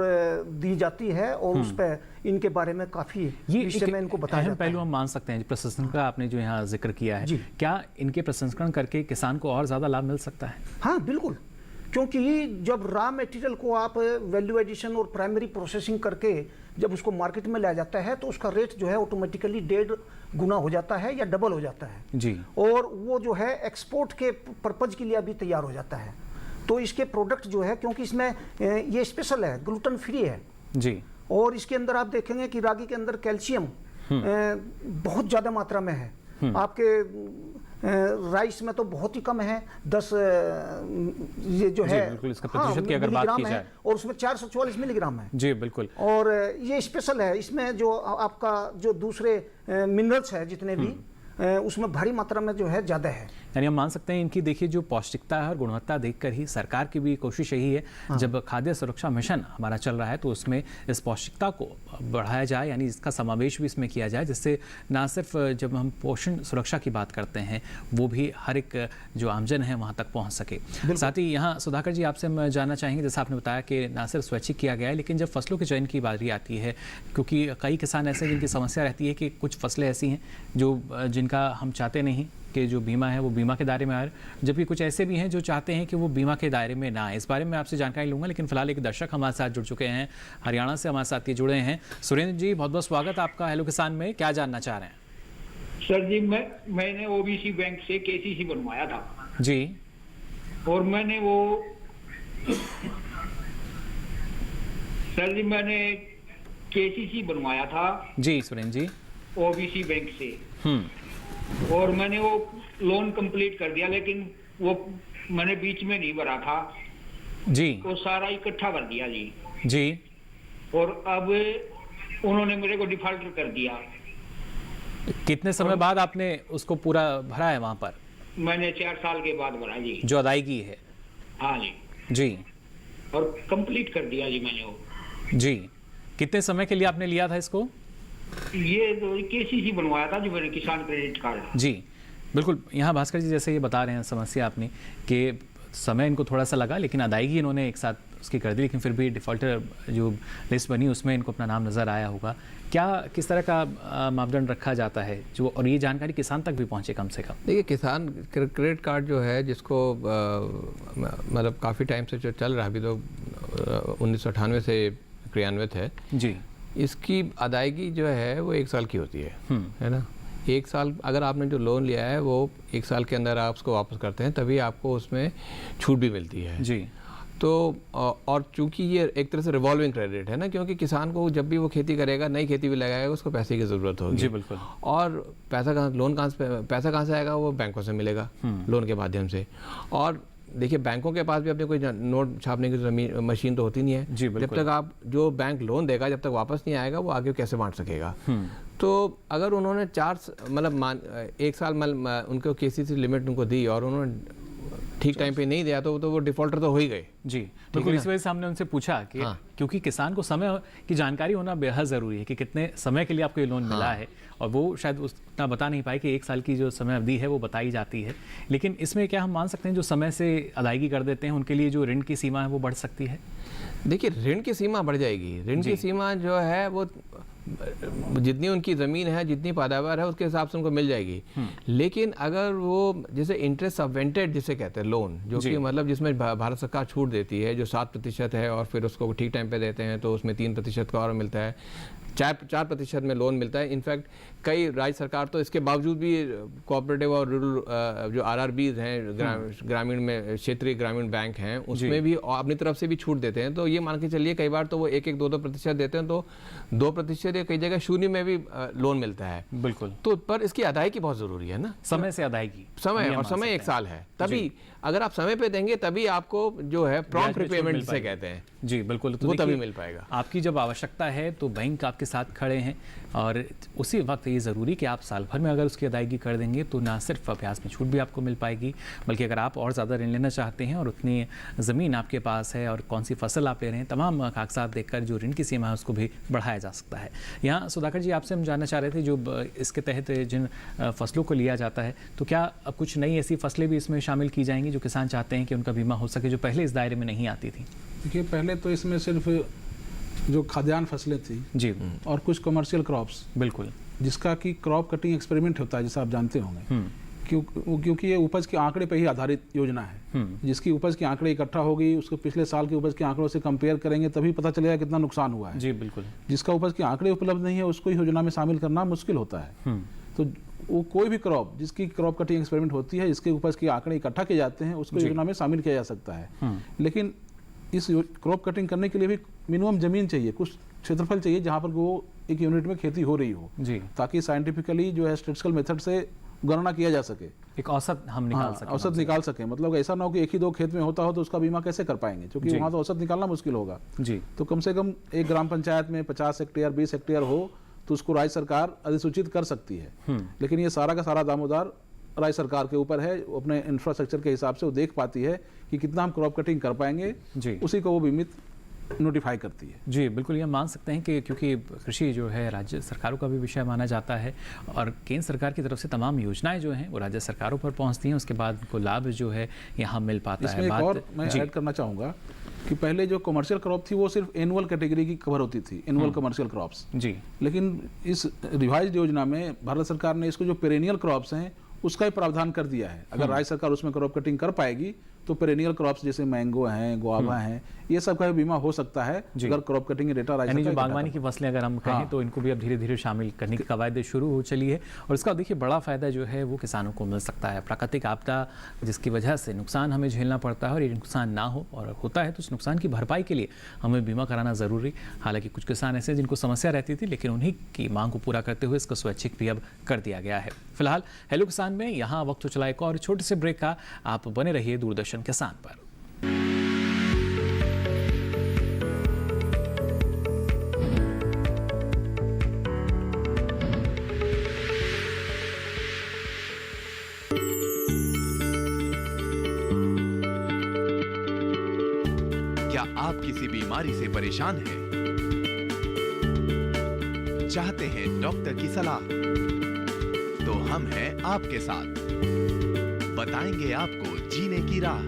दी जाती है, और उस पर इनके बारे में काफ़ी विषय में इनको बताया जाता है। पहलू हम मान सकते हैं प्रसंस्करण का आपने जो यहाँ जिक्र किया है, क्या इनके प्रसंस्करण करके किसान को और ज़्यादा लाभ मिल सकता है? हाँ बिल्कुल, क्योंकि जब रॉ मटेरियल को आप वैल्यू एडिशन और प्राइमरी प्रोसेसिंग करके जब उसको मार्केट में लाया जाता है तो उसका रेट जो है ऑटोमेटिकली 1.5 गुना हो जाता है या डबल हो जाता है जी, और वो जो है एक्सपोर्ट के पर्पज के लिए भी तैयार हो जाता है। तो इसके प्रोडक्ट जो है क्योंकि इसमें ये स्पेशल है, ग्लूटेन फ्री है जी, और इसके अंदर आप देखेंगे कि रागी के अंदर कैल्शियम बहुत ज़्यादा मात्रा में है। आपके राइस में तो बहुत ही कम है, 10 ये जो है इसका प्रतिशत की अगर बात की जाए, और उसमें 444 मिलीग्राम है जी बिल्कुल। और ये स्पेशल है, इसमें जो आपका जो दूसरे मिनरल्स है जितने भी उसमें भारी मात्रा में जो है ज़्यादा है। यानी हम मान सकते हैं इनकी देखिए जो पौष्टिकता है और गुणवत्ता देखकर ही सरकार की भी कोशिश यही है, जब खाद्य सुरक्षा मिशन हमारा चल रहा है तो उसमें इस पौष्टिकता को बढ़ाया जाए, यानी इसका समावेश भी इसमें किया जाए, जिससे ना सिर्फ जब हम पोषण सुरक्षा की बात करते हैं वो भी हर एक जो आमजन है वहाँ तक पहुँच सके। साथ ही यहाँ सुधाकर जी आपसे हम जानना चाहेंगे, जैसा आपने बताया कि ना सिर्फ स्वैच्छिक किया गया है, लेकिन जब फसलों के चयन की बारी आती है, क्योंकि कई किसान ऐसे जिनकी समस्या रहती है कि कुछ फसलें ऐसी हैं जो जिनका हम चाहते नहीं कि जो बीमा है वो बीमा के दायरे में आए, जबकि कुछ ऐसे भी हैं जो चाहते हैं कि वो बीमा के दायरे में ना आए। इस बारे में आपसे जानकारी लूंगा, लेकिन फिलहाल एक दर्शक हमारे साथ जुड़ चुके हैं, हरियाणा से हमारे साथ ये जुड़े हैं। सुरेंद्र जी, बहुत बहुत स्वागत आपका हेलो किसान में, क्या जानना चाह रहे हैं? सर जी मैंने ओबीसी बैंक से केसीसी बनवाया था जी, और मैंने वो सर जी मैंने केसीसी बनवाया था जी सुरेंद्र जी ओबीसी बैंक से, और मैंने वो लोन कंप्लीट कर दिया, लेकिन वो मैंने बीच में नहीं भरा था जी, वो सारा इकट्ठा कर दिया जी। जी। और अब उन्होंने मेरे को डिफॉल्टर कर दिया। कितने समय बाद आपने उसको पूरा भरा है वहां पर? मैंने 4 साल के बाद भरा जी। जो अदायगी है? हाँ जी। जी। और कंप्लीट कर दिया जी मैंने वो। जी। कितने समय के लिए आपने लिया था इसको? ये तो केसीसी बनवाया था जो मैंने, किसान क्रेडिट कार्ड। जी बिल्कुल। यहाँ भास्कर जी जैसे ये बता रहे हैं समस्या आपने कि समय इनको थोड़ा सा लगा, लेकिन अदायगी इन्होंने एक साथ उसकी कर दी, लेकिन फिर भी डिफ़ॉल्टर जो लिस्ट बनी उसमें इनको अपना नाम नज़र आया होगा। क्या किस तरह का मापदंड रखा जाता है जो, और ये जानकारी किसान तक भी पहुँचे कम से कम? देखिए, किसान क्रेडिट कार्ड जो है जिसको मतलब काफ़ी टाइम से जो चल रहा है, अभी तो 1998 से क्रियान्वित है जी। इसकी अदायगी जो है वो 1 साल की होती है ना। 1 साल अगर आपने जो लोन लिया है वो 1 साल के अंदर आप उसको वापस करते हैं, तभी आपको उसमें छूट भी मिलती है जी। तो और चूंकि ये एक तरह से रिवॉल्विंग क्रेडिट है ना, क्योंकि किसान को जब भी वो खेती करेगा, नई खेती भी लगाएगा, उसको पैसे की ज़रूरत होगी। जी बिल्कुल। और पैसा कहाँ से आएगा? वो बैंकों से मिलेगा लोन के माध्यम से। और देखिए, बैंकों के पास भी अपने कोई नोट छापने की मशीन तो होती नहीं है। जी बिल्कुल। जब तक आप जो बैंक लोन देगा, जब तक वापस नहीं आएगा, वो आगे कैसे बांट सकेगा? तो अगर उन्होंने 1 साल उनको केसीसी लिमिट उनको दी और उन्होंने ठीक टाइम पे नहीं दिया तो वो डिफॉल्टर तो हो ही गए। जी बिल्कुल। इस वजह से हमने उनसे पूछा कि क्योंकि किसान को समय की जानकारी होना बेहद ज़रूरी है कि कितने समय के लिए आपको ये लोन मिला है, और वो शायद उतना बता नहीं पाए कि 1 साल की जो समय अवधि है वो बताई जाती है। लेकिन इसमें क्या हम मान सकते हैं जो समय से अदायगी कर देते हैं उनके लिए जो ऋण की सीमा है वो बढ़ सकती है? देखिए, ऋण की सीमा बढ़ जाएगी। ऋण की सीमा जो है वो जितनी उनकी ज़मीन है, जितनी पैदावार है, उसके हिसाब से उनको मिल जाएगी। लेकिन अगर वो जैसे इंटरेस्ट सबवेंटेड जिसे कहते हैं लोन, जो कि मतलब जिसमें भारत सरकार छूट देती है जो 7% है, और फिर उसको ठीक टाइम पे देते हैं तो उसमें 3% का और मिलता है, 4% में लोन मिलता है। इनफैक्ट कई राज्य सरकार तो इसके बावजूद भी कोऑपरेटिव और रूरल जो RRBs हैं, ग्रामीण में क्षेत्रीय ग्रामीण बैंक हैं, उसमें भी अपनी तरफ से भी छूट देते हैं। तो ये मान के चलिए कई बार तो वो 1-1, 2-2% देते हैं, तो 2% या कई जगह 0 में भी लोन मिलता है। बिल्कुल। तो पर इसकी अदायगी बहुत ज़रूरी है ना, समय से अदायगी, समय 1 साल है, तभी अगर आप समय पे देंगे तभी आपको जो है प्रॉम्प्ट रिपेमेंट जिसे कहते हैं। जी बिल्कुल। तो वो तभी मिल पाएगा। आपकी जब आवश्यकता है तो बैंक आपके साथ खड़े हैं, और उसी वक्त ये ज़रूरी कि आप साल भर में अगर उसकी अदायगी कर देंगे तो ना सिर्फ अभ्यास में छूट भी आपको मिल पाएगी, बल्कि अगर आप और ज़्यादा ऋण लेना चाहते हैं और उतनी ज़मीन आपके पास है और कौन सी फसल आप ले रहे हैं, तमाम कागजात देखकर जो ऋण की सीमा है उसको भी बढ़ाया जा सकता है। यहाँ सुधाकर जी, आपसे हम जानना चाह रहे थे, जो इसके तहत जिन फसलों को लिया जाता है, तो क्या अब कुछ नई ऐसी फसलें भी इसमें शामिल की जाएंगी जो किसान चाहते हैं कि उनका बीमा हो सके, जो पहले इस दायरे में नहीं आती थी? देखिए, पहले तो इसमें सिर्फ जो खाद्यान्न फसलें थी जी, और कुछ कमर्शियल क्रॉप्स, बिल्कुल, जिसका कि क्रॉप कटिंग एक्सपेरिमेंट होता है, जैसा आप जानते होंगे, क्योंकि ये उपज के आंकड़े पर ही आधारित योजना है। जिसकी उपज के आंकड़े इकट्ठा होगी, उसको पिछले साल के उपज के आंकड़ों से कंपेयर करेंगे, तभी पता चलेगा कितना नुकसान हुआ है। जी बिल्कुल। जिसका उपज के आंकड़े उपलब्ध नहीं है उसको योजना में शामिल करना मुश्किल होता है। तो वो कोई भी क्रॉप जिसकी क्रॉप कटिंग एक्सपेरिमेंट होती है, इसके उपज के आंकड़े इकट्ठा किए जाते हैं, उसको योजना में शामिल किया जा सकता है। लेकिन इस क्रॉप कटिंग करने के लिए भी मिनिमम जमीन चाहिए, कुछ क्षेत्रफल चाहिए जहाँ पर वो एक यूनिट में खेती हो रही हो, ताकि साइंटिफिकली जो है स्टैटिस्टिकल मेथड से गणना किया जा सके, एक औसत हम निकाल सकें। औसत निकाल सके, मतलब ऐसा ना हो कि 1 ही 2 खेत में होता हो तो उसका बीमा कैसे कर पाएंगे, क्योंकि वहाँ तो औसत निकालना मुश्किल होगा। जी। तो कम से कम एक ग्राम पंचायत में 50 हेक्टेयर 20 हेक्टेयर हो तो उसको राज्य सरकार अधिसूचित कर सकती है। लेकिन ये सारा का सारा दामोदार राज्य सरकार के ऊपर है, अपने इंफ्रास्ट्रक्चर के हिसाब से वो देख पाती है कि कितना हम क्रॉप कटिंग कर पाएंगे, उसी को वो बीमित नोटिफाई करती है। जी बिल्कुल, ये मान सकते हैं कि क्योंकि कृषि जो है राज्य सरकारों का भी विषय माना जाता है, और केंद्र सरकार की तरफ से तमाम योजनाएं जो हैं वो राज्य सरकारों पर पहुंचती हैं, उसके बाद उनको लाभ जो है यहाँ मिल पाता है। इसमें एक और मैं ऐड करना चाहूँगा कि पहले जो कमर्शियल क्रॉप थी वो सिर्फ एनुअल कैटेगरी की कवर होती थी, एनुअल कमर्शियल क्रॉप्स। जी। लेकिन इस रिवाइज्ड योजना में भारत सरकार ने इसको जो पेरेनियल क्रॉप्स हैं उसका ही प्रावधान कर दिया है। अगर राज्य सरकार उसमें क्रॉप कटिंग कर पाएगी तो पेरेनियल क्रॉप्स जैसे मैंगो हैं, गुआवा हैं, ये सब का बीमा हो सकता है अगर क्रॉप कटिंग डेटा राज्य सरकार, बागवानी की फसलें अगर हम कहें तो इनको भी अब धीरे धीरे शामिल करने की कवायद शुरू हो चली है, और इसका देखिए बड़ा फायदा जो है वो किसानों को मिल सकता है। प्राकृतिक आपदा जिसकी वजह से नुकसान हमें झेलना पड़ता है, और ये नुकसान ना हो और होता है तो उस नुकसान की भरपाई के लिए हमें बीमा कराना ज़रूरी। हालांकि कुछ किसान ऐसे जिनको समस्या रहती थी, लेकिन उन्हीं की मांग को पूरा करते हुए इसको स्वैच्छिक भी अब कर दिया गया है। फिलहाल हेलो किसान में यहाँ वक्त हो चला एक और छोटे से ब्रेक का। आप बने रहिए दूरदर्शन किसान पर। आप किसी बीमारी से परेशान हैं, चाहते हैं डॉक्टर की सलाह, तो हम हैं आपके साथ, बताएंगे आपको जीने की राह।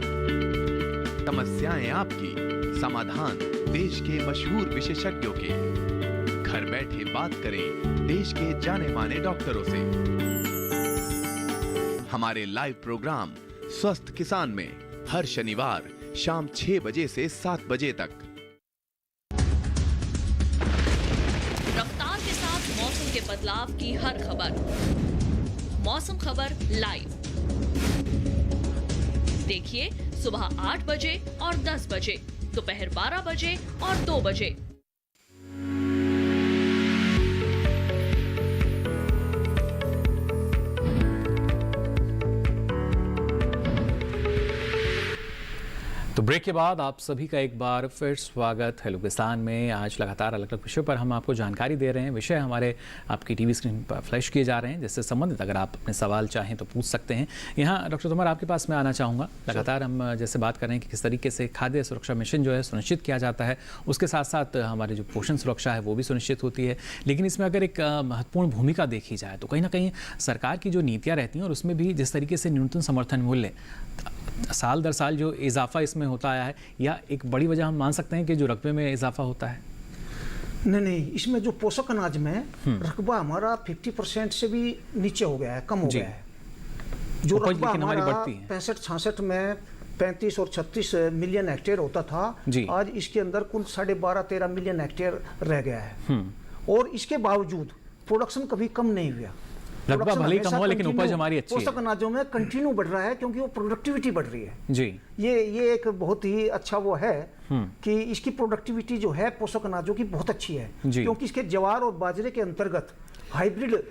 समस्याएं आपकी, समाधान देश के मशहूर विशेषज्ञों के। घर बैठे बात करें देश के जाने माने डॉक्टरों से। हमारे लाइव प्रोग्राम स्वस्थ किसान में हर शनिवार शाम 6 बजे से 7 बजे तक। रफ्तार के साथ मौसम के बदलाव की हर खबर, मौसम खबर लाइव देखिए सुबह 8 बजे और 10 बजे, दोपहर 12 बजे और 2 बजे। तो ब्रेक के बाद आप सभी का एक बार फिर स्वागत हेलो किसान में। आज लगातार अलग अलग विषयों पर हम आपको जानकारी दे रहे हैं। विषय हमारे आपकी टीवी स्क्रीन पर फ्लैश किए जा रहे हैं, जिससे संबंधित अगर आप अपने सवाल चाहें तो पूछ सकते हैं। यहाँ डॉक्टर तोमर आपके पास मैं आना चाहूँगा। लगातार हम जैसे बात कर रहे हैं कि किस तरीके से खाद्य सुरक्षा मिशन जो है सुनिश्चित किया जाता है, उसके साथ साथ हमारे जो पोषण सुरक्षा है वो भी सुनिश्चित होती है। लेकिन इसमें अगर एक महत्वपूर्ण भूमिका देखी जाए तो कहीं ना कहीं सरकार की जो नीतियाँ रहती हैं और उसमें भी जिस तरीके से न्यूनतम समर्थन मूल्य साल दर साल जो इजाफा इसमें होता आया है, या एक बड़ी वजह हम मान सकते हैं कि जो रकबे में इजाफा होता है? नहीं, इसमें जो पोषक अनाज में रकबा हमारा 50% से भी नीचे हो गया है, कम हो गया है। जो रकबा हमारा 65-66 में 35 और 36 मिलियन हेक्टेयर होता था, आज इसके अंदर कुल 12.5-13 मिलियन हेक्टेयर रह गया है। और इसके बावजूद प्रोडक्शन कभी कम नहीं हुआ। रकबा भले ही कम हुआ लेकिन उपज हमारी अच्छी है। पोषक अनाजों में कंटिन्यू बढ़ रहा है क्योंकि वो प्रोडक्टिविटी बढ़ रही है जी। ये एक बहुत ही अच्छा वो है कि इसकी प्रोडक्टिविटी जो है पोषक अनाजों की बहुत अच्छी है, क्योंकि इसके ज्वार और बाजरे के अंतर्गत हाइब्रिड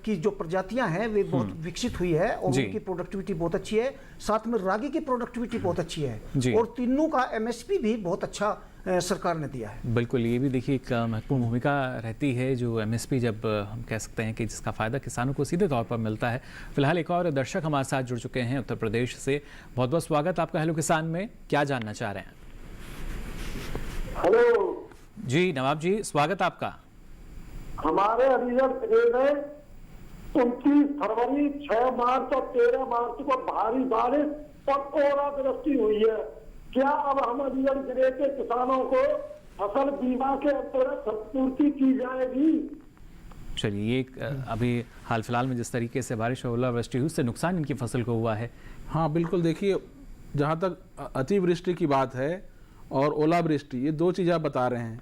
की जो प्रजातियां हैं वे बहुत विकसित हुई है और उनकी प्रोडक्टिविटी बहुत अच्छी है। साथ में रागी की प्रोडक्टिविटी बहुत अच्छी है और तीनों का एमएसपी भी बहुत अच्छा सरकार ने दिया है। बिल्कुल, ये भी देखिए एक महत्वपूर्ण भूमिका रहती है जो एमएसपी, जब हम कह सकते हैं कि जिसका फ़ायदा किसानों को सीधे तौर पर मिलता है। फिलहाल एक और दर्शक हमारे साथ जुड़ चुके हैं उत्तर प्रदेश से। बहुत बहुत स्वागत आपका हेलो किसान में। क्या जानना चाह रहे हैं? हेलो जी नवाब जी, स्वागत आपका। हमारे अलीगढ़ जिले में 29 फरवरी, 6 मार्च और 13 मार्च को भारी बारिश और ओलावृष्टि हुई है। क्या अब हम अलीगढ़ जिले के किसानों को फसल बीमा के अंतर्गत क्षतिपूर्ति की जाएगी? चलिए, ये अभी हाल फिलहाल में जिस तरीके से बारिश और ओलावृष्टि हुई उससे नुकसान इनकी फसल को हुआ है। हाँ बिल्कुल, देखिए जहाँ तक अतिवृष्टि की बात है और ओलावृष्टि, ये दो चीज़ आप बता रहे हैं।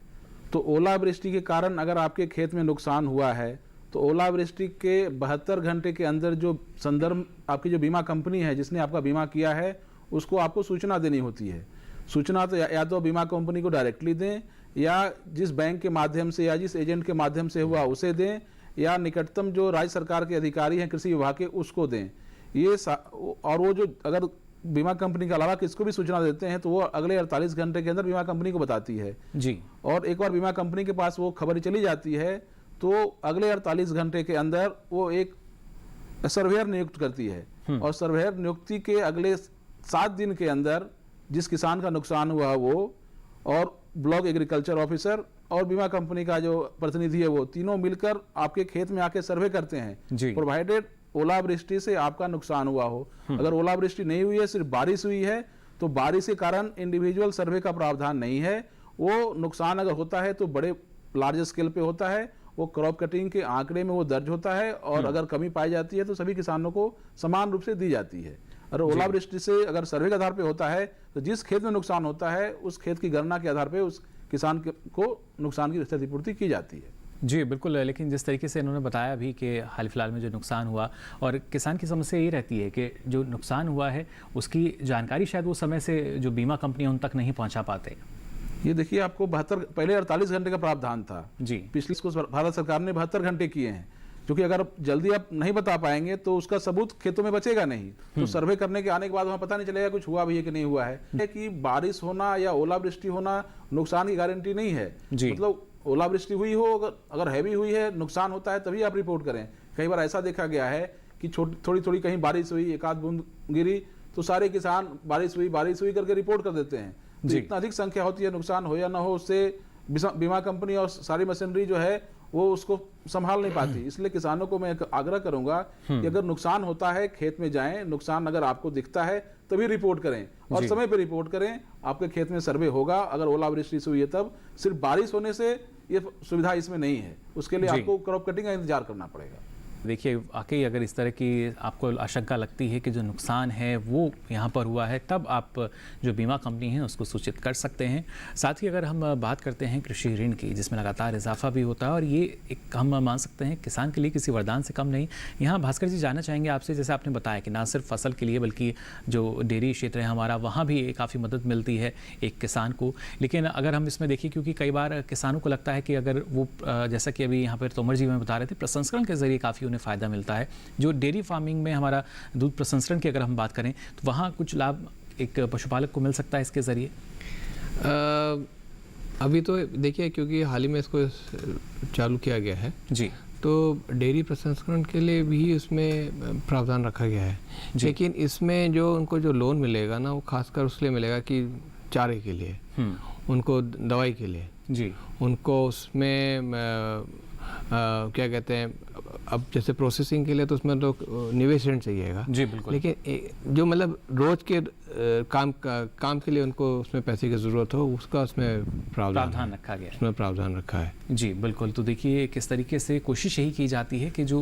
तो ओलावृष्टि के कारण अगर आपके खेत में नुकसान हुआ है तो ओलावृष्टि के 72 घंटे के अंदर जो संदर्भ आपकी जो बीमा कंपनी है जिसने आपका बीमा किया है उसको आपको सूचना देनी होती है। सूचना तो या तो बीमा कंपनी को डायरेक्टली दें, या जिस बैंक के माध्यम से या जिस एजेंट के माध्यम से हुआ उसे दें, या निकटतम जो राज्य सरकार के अधिकारी हैं कृषि विभाग के उसको दें। ये और वो जो अगर बीमा कंपनी के अलावा किसको भी सूचना देते हैं तो वो अगले 48 घंटे के अंदर बीमा कंपनी को बताती है जी। और एक बार बीमा कंपनी के पास वो खबर चली जाती है तो अगले 48 घंटे के अंदर वो एक सर्वेयर नियुक्त करती है और सर्वेयर नियुक्ति के अगले 7 दिन के अंदर जिस किसान का नुकसान हुआ वो और ब्लॉक एग्रीकल्चर ऑफिसर और बीमा कंपनी का जो प्रतिनिधि है वो तीनों मिलकर आपके खेत में आके सर्वे करते हैं, प्रोवाइडेड ओलावृष्टि से आपका नुकसान हुआ हो। अगर ओलावृष्टि नहीं हुई है, सिर्फ बारिश हुई है, तो बारिश के कारण इंडिविजुअल सर्वे का प्रावधान नहीं है। वो नुकसान अगर होता है तो बड़े लार्ज स्केल पे होता है, वो क्रॉप कटिंग के आंकड़े में वो दर्ज होता है और अगर कमी पाई जाती है तो सभी किसानों को समान रूप से दी जाती है। और ओलावृष्टि से अगर सर्वे के आधार पे होता है तो जिस खेत में नुकसान होता है उस खेत की गणना के आधार पे उस किसान को नुकसान की क्षतिपूर्ति की जाती है। जी बिल्कुल, लेकिन जिस तरीके से इन्होंने बताया भी कि हाल फिलहाल में जो नुकसान हुआ, और किसान की समस्या ये रहती है कि जो नुकसान हुआ है उसकी जानकारी शायद वो समय से जो बीमा कंपनी उन तक नहीं पहुंचा पाते। ये देखिए, आपको 72 पहले 48 घंटे का प्रावधान था जी, पिछले को भारत सरकार ने 72 घंटे किए हैं, क्योंकि अगर जल्दी आप नहीं बता पाएंगे तो उसका सबूत खेतों में बचेगा नहीं। तो सर्वे करने के आने के बाद वहाँ पता नहीं चलेगा कुछ हुआ भी है कि नहीं हुआ है। कि बारिश होना या ओलावृष्टि होना नुकसान की गारंटी नहीं है। मतलब ओलावृष्टि हुई हो, अगर हैवी हुई है, नुकसान होता है तभी आप रिपोर्ट करें। कई बार ऐसा देखा गया है कि थोड़ी थोड़ी कहीं बारिश हुई, एक आध बूंद गिरी तो सारे किसान बारिश हुई करके रिपोर्ट कर देते हैं। तो इतना अधिक संख्या होती है, नुकसान हो या ना हो, उससे बीमा कंपनी और सारी मशीनरी जो है वो उसको संभाल नहीं पाती। इसलिए किसानों को मैं आग्रह करूंगा कि अगर नुकसान होता है खेत में जाएं, नुकसान अगर आपको दिखता है तभी रिपोर्ट करें और समय पर रिपोर्ट करें। आपके खेत में सर्वे होगा, अगर ओलावृष्टि से हुई है तब। सिर्फ बारिश होने से ये सुविधा इसमें नहीं है, उसके लिए आपको क्रॉप कटिंग का इंतजार करना पड़ेगा। देखिए वाकई अगर इस तरह की आपको आशंका लगती है कि जो नुकसान है वो यहाँ पर हुआ है, तब आप जो बीमा कंपनी है उसको सूचित कर सकते हैं। साथ ही अगर हम बात करते हैं कृषि ऋण की, जिसमें लगातार इजाफा भी होता है और ये एक हम मान सकते हैं किसान के लिए किसी वरदान से कम नहीं। यहाँ भास्कर जी जानना चाहेंगे आपसे, जैसे आपने बताया कि ना सिर्फ फसल के लिए बल्कि जो डेयरी क्षेत्र है हमारा, वहाँ भी काफ़ी मदद मिलती है एक किसान को। लेकिन अगर हम इसमें देखिए, क्योंकि कई बार किसानों को लगता है कि अगर वो जैसा कि अभी यहाँ पर तोमर जी में बता रहे थे, प्रसंस्करण के जरिए काफ़ी उन्हें फ़ायदा मिलता है। जो डेयरी फार्मिंग में हमारा दूध प्रसंस्करण की अगर हम बात करें तो वहाँ कुछ लाभ एक पशुपालक को मिल सकता है इसके ज़रिए। अभी तो देखिए, क्योंकि हाल ही में इसको चालू किया गया है जी, तो डेयरी प्रसंस्करण के लिए भी उसमें प्रावधान रखा गया है। लेकिन इसमें जो उनको जो लोन मिलेगा ना, वो खासकर उसके लिए मिलेगा कि चारे के लिए, उनको दवाई के लिए जी, उनको उसमें क्या कहते हैं, अब जैसे प्रोसेसिंग के लिए तो उसमें तो निवेश ऋण चाहिएगा जी, बिल्कुल। लेकिन जो मतलब रोज के काम के लिए उनको उसमें पैसे की ज़रूरत हो, उसका उसमें प्रावधान रखा गया है, उसमें प्रावधान रखा है जी, बिल्कुल। तो देखिए किस तरीके से कोशिश यही की जाती है कि जो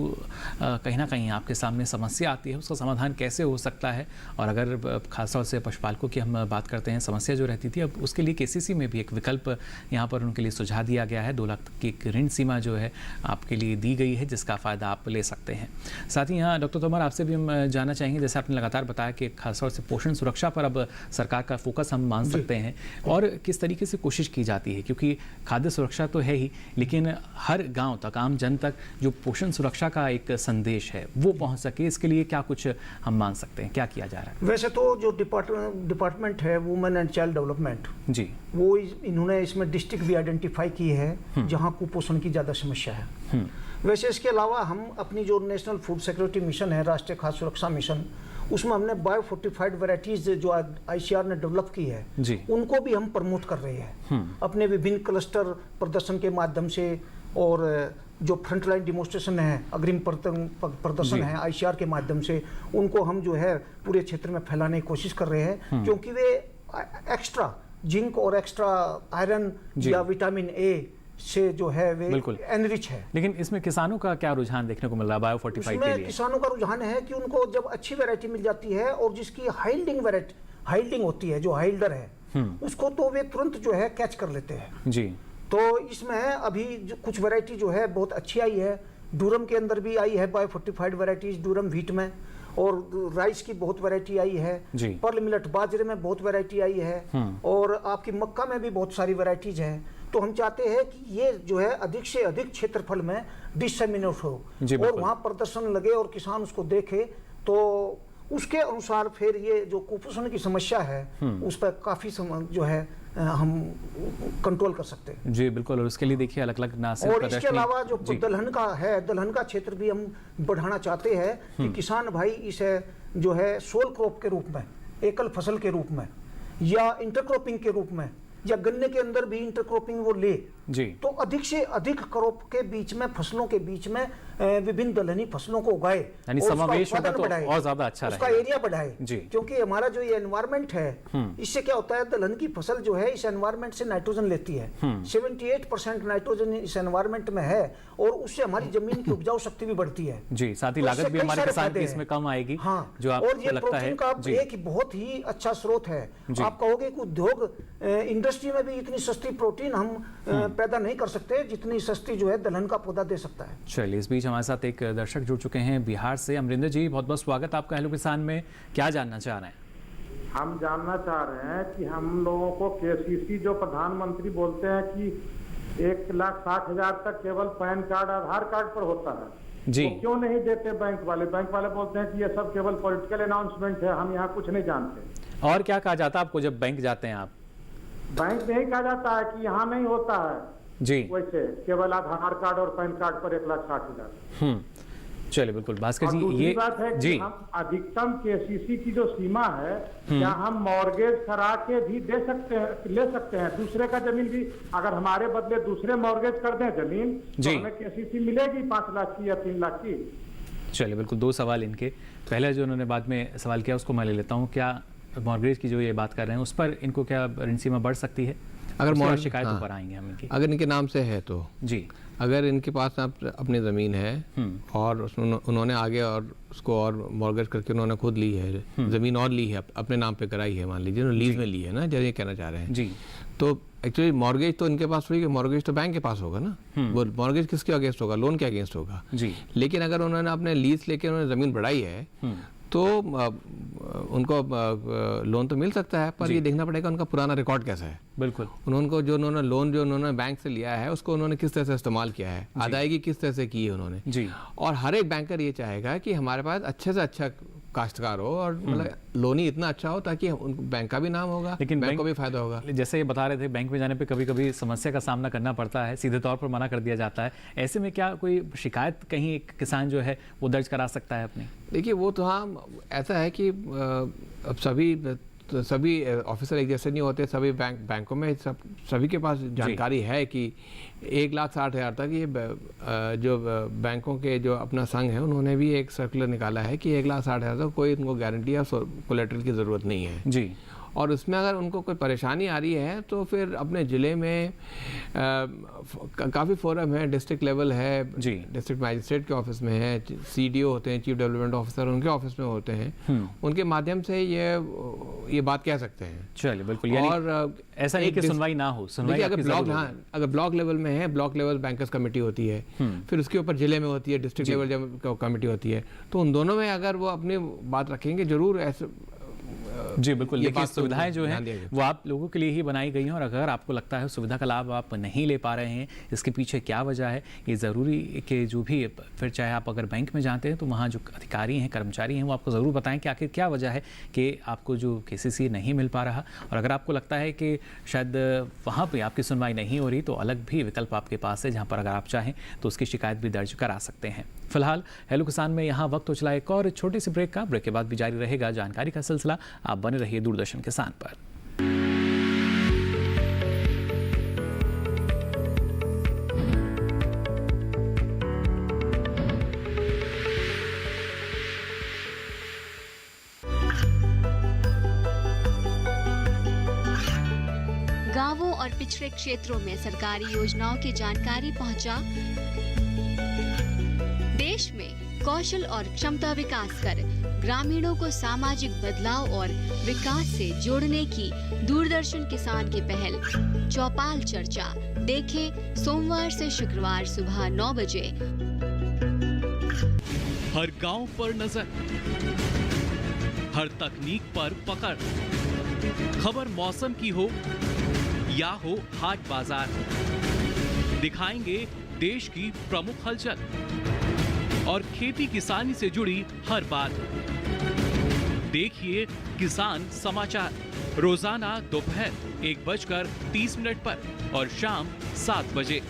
कहीं ना कहीं आपके सामने समस्या आती है उसका समाधान कैसे हो सकता है। और अगर खासतौर से पशुपालकों की हम बात करते हैं, समस्या जो रहती थी, अब उसके लिए केसीसी में भी एक विकल्प यहाँ पर उनके लिए सुझा दिया गया है। 2 लाख की ऋण सीमा जो है आपके लिए दी गई है, जिसका फ़ायदा आप ले सकते हैं। साथ ही यहाँ डॉक्टर तोमर आपसे भी हम जानना चाहेंगे, जैसे आपने लगातार बताया कि खासतौर से पोषण सुरक्षा पर अब सरकार का फोकस हम मान सकते हैं, और किस तरीके से कोशिश की जाती है, क्योंकि खाद्य सुरक्षा तो है ही, लेकिन हर गांव तक, आम जन तक जो पोषण सुरक्षा का एक संदेश है वो पहुंच सके, इसके लिए क्या कुछ हम मान सकते हैं, क्या किया जा रहा है? वैसे तो जो डिपार्टमेंट है वुमेन एंड चाइल्ड डेवलपमेंट जी, वो इन्होंने इसमें डिस्ट्रिक्ट भी आइडेंटिफाई की है जहां कुपोषण की ज़्यादा समस्या है। वैसे इसके अलावा हम अपनी जो नेशनल फूड सिक्योरिटी मिशन है, राष्ट्रीय खाद्य सुरक्षा मिशन, उसमें हमने बायोफोर्टिफाइड वैरायटीज जो आईसीआर ने डेवलप की है जी, उनको भी हम प्रमोट कर रहे हैं अपने विभिन्न क्लस्टर प्रदर्शन के माध्यम से, और जो फ्रंटलाइन डिमोन्स्ट्रेशन है, अग्रिम प्रदर्शन है आईसीआर के माध्यम से, उनको हम जो है पूरे क्षेत्र में फैलाने की कोशिश कर रहे हैं, क्योंकि वे एक्स्ट्रा जिंक और एक्स्ट्रा आयरन या विटामिन ए से जो है वे एनरिच है। लेकिन इसमें किसानों का क्या रुझान देखने को मिल रहा है बायोफोर्टिफाइड के लिए? किसानों का रुझान है कि उनको जब अच्छी वैरायटी मिल जाती है और जिसकी हाइल्डिंग होती है, जो हाइल्डर है उसको, तो वे तुरंत जो है कैच कर लेते हैं जी। तो इसमें अभी जो कुछ वैरायटी जो है बहुत अच्छी आई है, डूरम के अंदर भी आई है बायोफोर्टिफाइड वैरायटीज, डूरम व्हीट में, और राइस की बहुत वैरायटी आई है, पर्ल मिलेट बाजरे में बहुत वैरायटी आई है, और आपकी मक्का में भी बहुत सारी वैरायटीज हैं। तो हम चाहते हैं कि ये जो है अधिक से अधिक क्षेत्रफल में डिसेमिनेट हो और वहाँ प्रदर्शन लगे और किसान उसको देखे, तो उसके अनुसार फिर ये जो कुपोषण की समस्या है उस पर काफ़ी जो है हम कंट्रोल कर सकते हैं जी, बिल्कुल। और उसके लिए देखिए अलग अलग नासिक, और इसके अलावा जो दलहन का है, दलहन का क्षेत्र भी हम बढ़ाना चाहते हैं कि किसान भाई इसे जो है सोल क्रॉप के रूप में, एकल फसल के रूप में, या इंटरक्रॉपिंग के रूप में, या गन्ने के अंदर भी इंटरक्रॉपिंग वो ले जी, तो अधिक से अधिक क्रॉप के बीच में, फसलों के बीच में विभिन्न दलहनी फसलों को उगाए, यानी समावेश होगा तो और ज्यादा अच्छा रहेगा, उसका एरिया बढ़ाए जी। क्योंकि हमारा जो ये एनवायरमेंट है, इससे क्या होता है, दलहन की फसल जो है इस एनवायरमेंट से नाइट्रोजन लेती है, 78% नाइट्रोजन इस एनवायरमेंट में है, और उससे हमारी जमीन की उपजाऊ शक्ति भी बढ़ती है जी। साथ ही लागत भी हमारे किसान की इसमें कम आएगी। हाँ, जो और ये प्रोटीन का एक बहुत ही अच्छा स्रोत है। आप कहोगे कि उद्योग इंडस्ट्री में भी इतनी सस्ती प्रोटीन हम पैदा नहीं कर सकते जितनी सस्ती जो है दलहन का पौधा दे सकता है। चलिए, इस बीच हमारे साथ एक दर्शक जुड़ चुके हैं बिहार से। अमरिंदर जी, बहुत बहुत स्वागत आपका हेलो किसान में। क्या जानना चाह रहे हैं? हम जानना चाह रहे हैं कि हम लोगों को केसीसी जो प्रधानमंत्री बोलते हैं कि 1,60,000 तक केवल पैन कार्ड, आधार कार्ड पर होता है जी, तो क्यों नहीं देते बैंक वाले? बैंक वाले बोलते हैं कि ये सब केवल पॉलिटिकल अनाउंसमेंट है, हम यहाँ कुछ नहीं जानते। और क्या कहा जाता है आपको जब बैंक जाते हैं आप? बैंक में ही कहा जाता है कि यहाँ नहीं होता है जी, वैसे केवल आधार कार्ड और पैन कार्ड पर 1,60,000। चलिए बिल्कुल भास्कर और जी, दूसरी ये बात है जी कि हम अधिकतम केसीसी की जो सीमा है, क्या हम मॉर्गेज करा के भी दे सकते हैं, ले सकते हैं दूसरे का जमीन भी? अगर हमारे बदले दूसरे मॉर्गेज कर दें जमीन, तो हमें केसीसी मिलेगी 5 लाख की या 3 लाख की? चलिए बिल्कुल, 2 सवाल इनके। पहले जो उन्होंने बाद में सवाल किया उसको मैं ले लेता हूँ। क्या मॉर्गेज की जो ये बात कर रहे हैं उस पर इनको क्या ऋण सीमा बढ़ सकती है? अगर मॉर्गेज शिकायतों पर आएंगे हम इनकी। अगर इनके नाम से है तो जी, अगर इनके पास अपनी ज़मीन है और उन्होंने आगे और उसको और मॉर्गेज करके उन्होंने खुद ली है, ज़मीन और ली है, अपने नाम पे कराई है, मान लीजिए उन्होंने लीज में ली है ना, जैसे ये कहना चाह रहे हैं जी, तो एक्चुअली मॉर्गेज तो इनके पास हुई, मॉर्गेज तो बैंक के पास होगा ना। वो मॉर्गेज किसके अगेंस्ट होगा? लोन के अगेंस्ट होगा जी। लेकिन अगर उन्होंने अपने लीज लेके उन्होंने ज़मीन बढ़ाई है तो उनको लोन तो मिल सकता है, पर ये देखना पड़ेगा उनका पुराना रिकॉर्ड कैसा है। बिल्कुल, उन्होंने लोन जो उन्होंने बैंक से लिया है उसको उन्होंने किस तरह से इस्तेमाल किया है, अदायगी किस तरह से की है उन्होंने जी। और हर एक बैंकर ये चाहेगा कि हमारे पास अच्छे से अच्छा काश्तकार हो और मतलब लोन ही इतना अच्छा हो ताकि उनको बैंक का भी नाम होगा, लेकिन बैंक को भी फायदा होगा। जैसे ये बता रहे थे, बैंक में जाने पे कभी कभी समस्या का सामना करना पड़ता है, सीधे तौर पर मना कर दिया जाता है। ऐसे में क्या कोई शिकायत कहीं एक किसान जो है वो दर्ज करा सकता है अपनी? देखिए वो तो हाँ, ऐसा है कि अब सभी ऑफिसर एक जैसे नहीं होते, सभी बैंकों में सभी के पास जानकारी है कि 1,60,000 तक ये जो बैंकों के जो अपना संघ है उन्होंने भी एक सर्कुलर निकाला है कि 1,60,000 तक कोई उनको गारंटी या कोलेटरल की ज़रूरत नहीं है जी। और उसमें अगर उनको कोई परेशानी आ रही है तो फिर अपने ज़िले में काफ़ी फोरम है, डिस्ट्रिक्ट लेवल है जी, डिस्ट्रिक्ट मैजिस्ट्रेट के ऑफिस में है, सीडीओ होते हैं, चीफ डेवलपमेंट ऑफिसर, उनके ऑफिस में होते हैं, उनके माध्यम से ये बात कह सकते हैं। चलिए बिल्कुल, और ऐसा नहीं कि सुनवाई ना हो, सुनवाई अगर ब्लॉक लेवल में है, ब्लॉक लेवल बैंकर्स कमेटी होती है, फिर उसके ऊपर जिले में होती है, डिस्ट्रिक्ट लेवल जब कमेटी होती है, तो उन दोनों में अगर वो अपनी बात रखेंगे जरूर ऐसे जी बिल्कुल। देखिए सुविधाएं जो हैं वो आप लोगों के लिए ही बनाई गई हैं और अगर आपको लगता है सुविधा का लाभ आप नहीं ले पा रहे हैं, इसके पीछे क्या वजह है, ये ज़रूरी कि जो भी फिर चाहे आप अगर बैंक में जाते हैं तो वहाँ जो अधिकारी हैं, कर्मचारी हैं, वो आपको ज़रूर बताएं कि आखिर क्या वजह है कि आपको जो केसीसी नहीं मिल पा रहा। और अगर आपको लगता है कि शायद वहाँ पर आपकी सुनवाई नहीं हो रही तो अलग भी विकल्प आपके पास है जहाँ पर अगर आप चाहें तो उसकी शिकायत भी दर्ज करा सकते हैं। फिलहाल हेलो किसान में यहाँ वक्त हो चला एक और छोटी सी ब्रेक का। ब्रेक के बाद भी जारी रहेगा जानकारी का सिलसिला। आप बने रहिए दूरदर्शन किसान पर। गांवों और पिछड़े क्षेत्रों में सरकारी योजनाओं की जानकारी पहुंचा। देश में कौशल और क्षमता विकास कर ग्रामीणों को सामाजिक बदलाव और विकास से जोड़ने की दूरदर्शन किसान की पहल चौपाल चर्चा देखें सोमवार से शुक्रवार सुबह 9 बजे। हर गांव पर नजर, हर तकनीक पर पकड़, खबर मौसम की हो या हो हाट बाजार, दिखाएंगे देश की प्रमुख हलचल और खेती किसानी से जुड़ी हर बात। देखिए किसान समाचार रोजाना दोपहर 1:30 पर और शाम 7 बजे।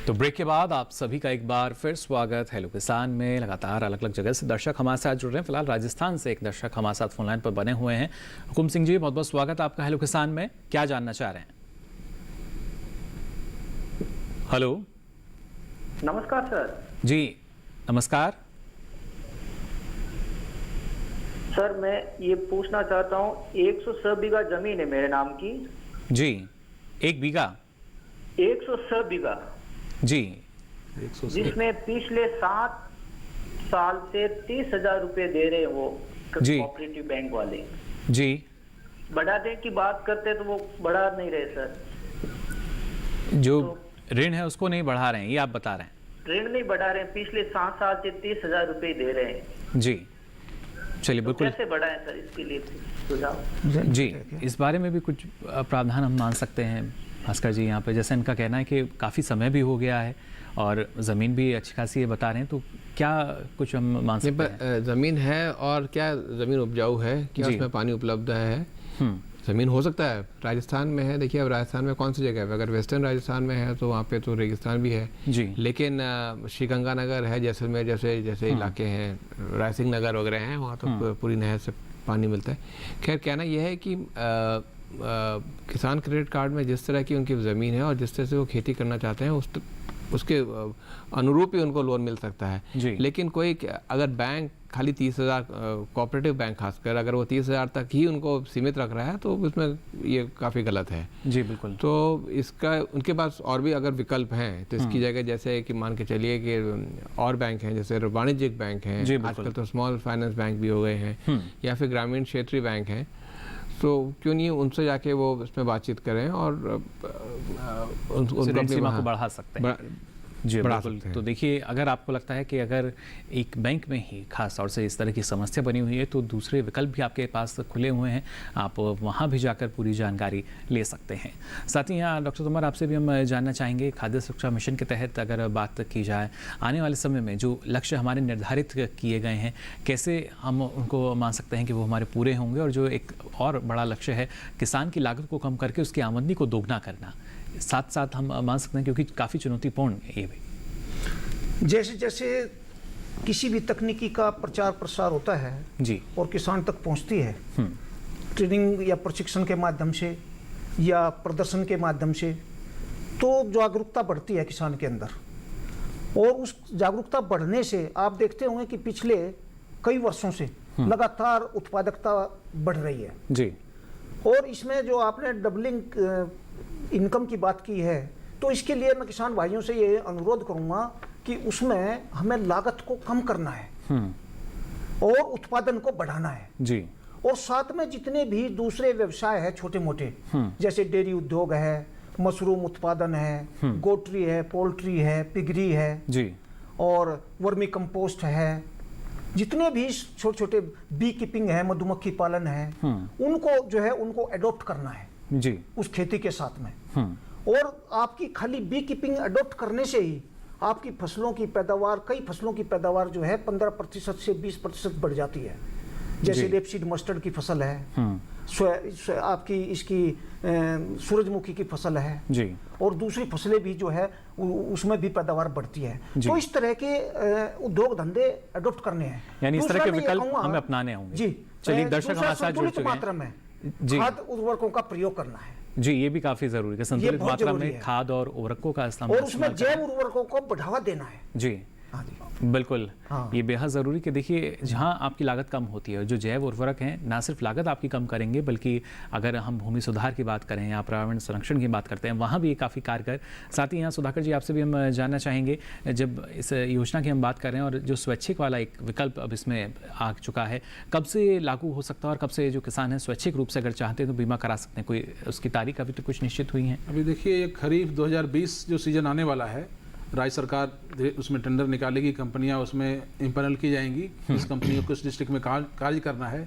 तो ब्रेक के बाद आप सभी का एक बार फिर स्वागत हेलो किसान में। लगातार अलग अलग जगह से दर्शक हमारे साथ जुड़ रहे हैं। फिलहाल राजस्थान से एक दर्शक हमारे साथ फोन लाइन पर बने हुए हैं। हुकुम सिंह जी, बहुत बहुत स्वागत आपका हेलो किसान में। क्या जानना चाह रहे हैं? हेलो, नमस्कार सर। जी नमस्कार सर, मैं ये पूछना चाहता हूँ, 106 बीघा जमीन है मेरे नाम की। जी, 1 बीघा? 106 बीघा जी, जिसमें पिछले 7 साल से 30,000 रुपए दे रहे हैं वो कोऑपरेटिव बैंक वाले जी। बढ़ाने की बात करते तो वो बढ़ा नहीं रहे सर। जो ऋण है उसको नहीं बढ़ा रहे हैं, ये आप बता रहे हैं? ऋण नहीं बढ़ा रहे हैं, पिछले 7 साल से 30,000 रुपए दे रहे हैं जी। चलिए बिल्कुल, कैसे बढ़ाएं सर, इसके लिए सुझाव जी। इस बारे में भी कुछ प्रावधान हम मान सकते हैं भास्कर जी यहाँ पे। जैसे इनका कहना है कि काफ़ी समय भी हो गया है और ज़मीन भी अच्छी खासी बता रहे हैं, तो क्या कुछ हम मान सकते हैं? ज़मीन है और क्या ज़मीन उपजाऊ है, क्या उसमें पानी उपलब्ध है? ज़मीन हो सकता है राजस्थान में है। देखिए अब राजस्थान में कौन सी जगह है, अगर वेस्टर्न राजस्थान में है तो वहाँ पे तो रेगिस्तान भी है जी, लेकिन श्रीगंगानगर है, जैसलमेर जैसे इलाके हैं, रायसिंह नगर वगैरह हैं, वहाँ तो पूरी नहर से पानी मिलता है। खैर कहना यह है कि किसान क्रेडिट कार्ड में जिस तरह की उनकी ज़मीन है और जिस तरह से वो खेती करना चाहते हैं उसके अनुरूप ही उनको लोन मिल सकता है। लेकिन कोई अगर बैंक खाली 30,000 कोऑपरेटिव बैंक खासकर अगर वो 30,000 तक ही उनको सीमित रख रहा है तो उसमें ये काफ़ी गलत है। जी बिल्कुल। तो इसका उनके पास और भी अगर विकल्प हैं तो इसकी जगह जैसे कि मान के चलिए कि और बैंक हैं, जैसे वाणिज्यिक बैंक हैं, आजकल तो स्मॉल फाइनेंस बैंक भी हो गए हैं, या फिर ग्रामीण क्षेत्रीय बैंक हैं, तो क्यों नहीं उनसे जाके वो इसमें बातचीत करें और उनको सीमा को बढ़ा सकते हैं। जी बिल्कुल। तो देखिए, अगर आपको लगता है कि अगर एक बैंक में ही खास तौर से इस तरह की समस्या बनी हुई है तो दूसरे विकल्प भी आपके पास खुले हुए हैं, आप वहाँ भी जाकर पूरी जानकारी ले सकते हैं। साथ ही यहाँ डॉक्टर तोमर आपसे भी हम जानना चाहेंगे, खाद्य सुरक्षा मिशन के तहत अगर बात की जाए आने वाले समय में जो लक्ष्य हमारे निर्धारित किए गए हैं, कैसे हम उनको मान सकते हैं कि वो हमारे पूरे होंगे? और जो एक और बड़ा लक्ष्य है किसान की लागत को कम करके उसकी आमदनी को दोगुना करना, साथ साथ हम मान सकते हैं, क्योंकि काफ़ी चुनौतीपूर्ण ये भी। जैसे जैसे किसी भी तकनीकी का प्रचार प्रसार होता है जी और किसान तक पहुंचती है, ट्रेनिंग या प्रशिक्षण के माध्यम से या प्रदर्शन के माध्यम से, तो जागरूकता बढ़ती है किसान के अंदर। और उस जागरूकता बढ़ने से आप देखते होंगे कि पिछले कई वर्षों से लगातार उत्पादकता बढ़ रही है जी। और इसमें जो आपने डबलिंग इनकम की बात की है, तो इसके लिए मैं किसान भाइयों से ये अनुरोध करूंगा कि उसमें हमें लागत को कम करना है और उत्पादन को बढ़ाना है जी। और साथ में जितने भी दूसरे व्यवसाय है छोटे मोटे, जैसे डेयरी उद्योग है, मशरूम उत्पादन है, गोट्री है, पोल्ट्री है, पिगरी है जी, और वर्मी कंपोस्ट है, जितने भी छोटे छोटे बी कीपिंग है, मधुमक्खी पालन है, उनको जो है उनको एडॉप्ट करना है जी उस खेती के साथ में। और आपकी खाली बी कीपिंग अडॉप्ट करने से ही आपकी फसलों की पैदावार, कई फसलों की पैदावार जो है 15% से 20% बढ़ जाती है। जैसे रेपसीड मस्टर्ड की फसल है, आपकी इसकी सूरजमुखी की फसल है जी, और दूसरी फसलें भी जो है उसमें भी पैदावार बढ़ती है। तो इस तरह के उद्योग धंधे अडॉप्ट करने हैं, यानी इस तरह के विकल्प हमें अपनाने होंगे जी। चलिए, दर्शक हमारे साथ जुड़ चुके हैं। मात्रा में खाद उर्वरकों का प्रयोग करना है जी, ये भी काफी जरूरी है। संतुलित मात्रा में खाद और उर्वरकों का इस्तेमाल, और उसमें जैव उर्वरकों को बढ़ावा देना है जी। बिल्कुल ये बेहद ज़रूरी कि देखिए, जहाँ आपकी लागत कम होती है, जो जैव उर्वरक हैं ना सिर्फ लागत आपकी कम करेंगे, बल्कि अगर हम भूमि सुधार की बात करें या पर्यावरण संरक्षण की बात करते हैं, वहाँ भी ये काफ़ी कारगर। साथ ही यहाँ सुधाकर जी आपसे भी हम जानना चाहेंगे, जब इस योजना की हम बात कर रहे हैं और जो स्वैच्छिक वाला एक विकल्प अब इसमें आ चुका है, कब से लागू हो सकता है और कब से जो किसान हैं स्वैच्छिक रूप से अगर चाहते हैं तो बीमा करा सकते हैं? कोई उसकी तारीख अभी तो कुछ निश्चित हुई है? अभी देखिए, खरीफ 2020 जो सीजन आने वाला है, राज्य सरकार उसमें टेंडर निकालेगी, कंपनियां उसमें इंपैनल की जाएंगी, किस कंपनी को किस डिस्ट्रिक्ट में कार्य करना है।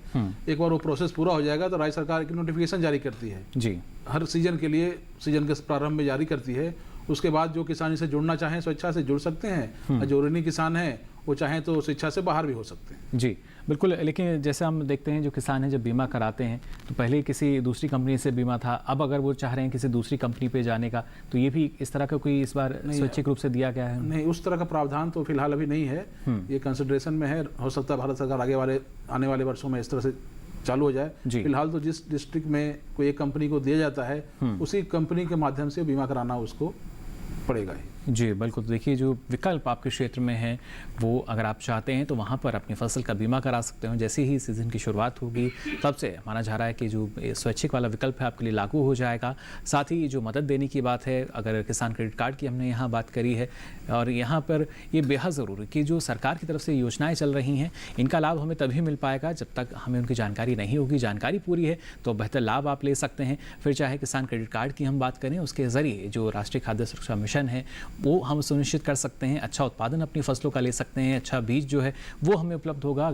एक बार वो प्रोसेस पूरा हो जाएगा तो राज्य सरकार की नोटिफिकेशन जारी करती है जी, हर सीजन के लिए, सीजन के प्रारंभ में जारी करती है। उसके बाद जो किसान इसे जुड़ना चाहें स्वेच्छा से जुड़ सकते हैं, जो ऋणी किसान हैं वो चाहें तो शिक्षा से बाहर भी हो सकते हैं जी। बिल्कुल, लेकिन जैसे हम देखते हैं जो किसान हैं जब बीमा कराते हैं तो पहले किसी दूसरी कंपनी से बीमा था, अब अगर वो चाह रहे हैं किसी दूसरी कंपनी पे जाने का, तो ये भी इस तरह का कोई इस बार स्वैच्छिक रूप से दिया गया है? नहीं, उस तरह का प्रावधान तो फिलहाल अभी नहीं है, ये कंसिडरेशन में है। हो सकता है भारत सरकार आने वाले वर्षों में इस तरह से चालू हो जाए। फिलहाल तो जिस डिस्ट्रिक्ट में कोई एक कंपनी को दिया जाता है, उसी कंपनी के माध्यम से बीमा कराना उसको पड़ेगा ही। जी बिल्कुल। देखिए, जो विकल्प आपके क्षेत्र में है वो अगर आप चाहते हैं तो वहाँ पर अपनी फसल का बीमा करा सकते हो। जैसे ही सीज़न की शुरुआत होगी तब से माना जा रहा है कि जो स्वैच्छिक वाला विकल्प है आपके लिए लागू हो जाएगा। साथ ही जो मदद देने की बात है, अगर किसान क्रेडिट कार्ड की हमने यहाँ बात करी है, और यहाँ पर ये बेहद ज़रूरी कि जो सरकार की तरफ से योजनाएँ चल रही हैं इनका लाभ हमें तभी मिल पाएगा जब तक हमें उनकी जानकारी नहीं होगी। जानकारी पूरी है तो बेहतर लाभ आप ले सकते हैं। फिर चाहे किसान क्रेडिट कार्ड की हम बात करें, उसके ज़रिए जो राष्ट्रीय खाद्य सुरक्षा मिशन है वो हम सुनिश्चित कर सकते हैं। अच्छा उत्पादन अपनी फसलों का ले सकते हैं, अच्छा बीज जो है वो हमें उपलब्ध होगा।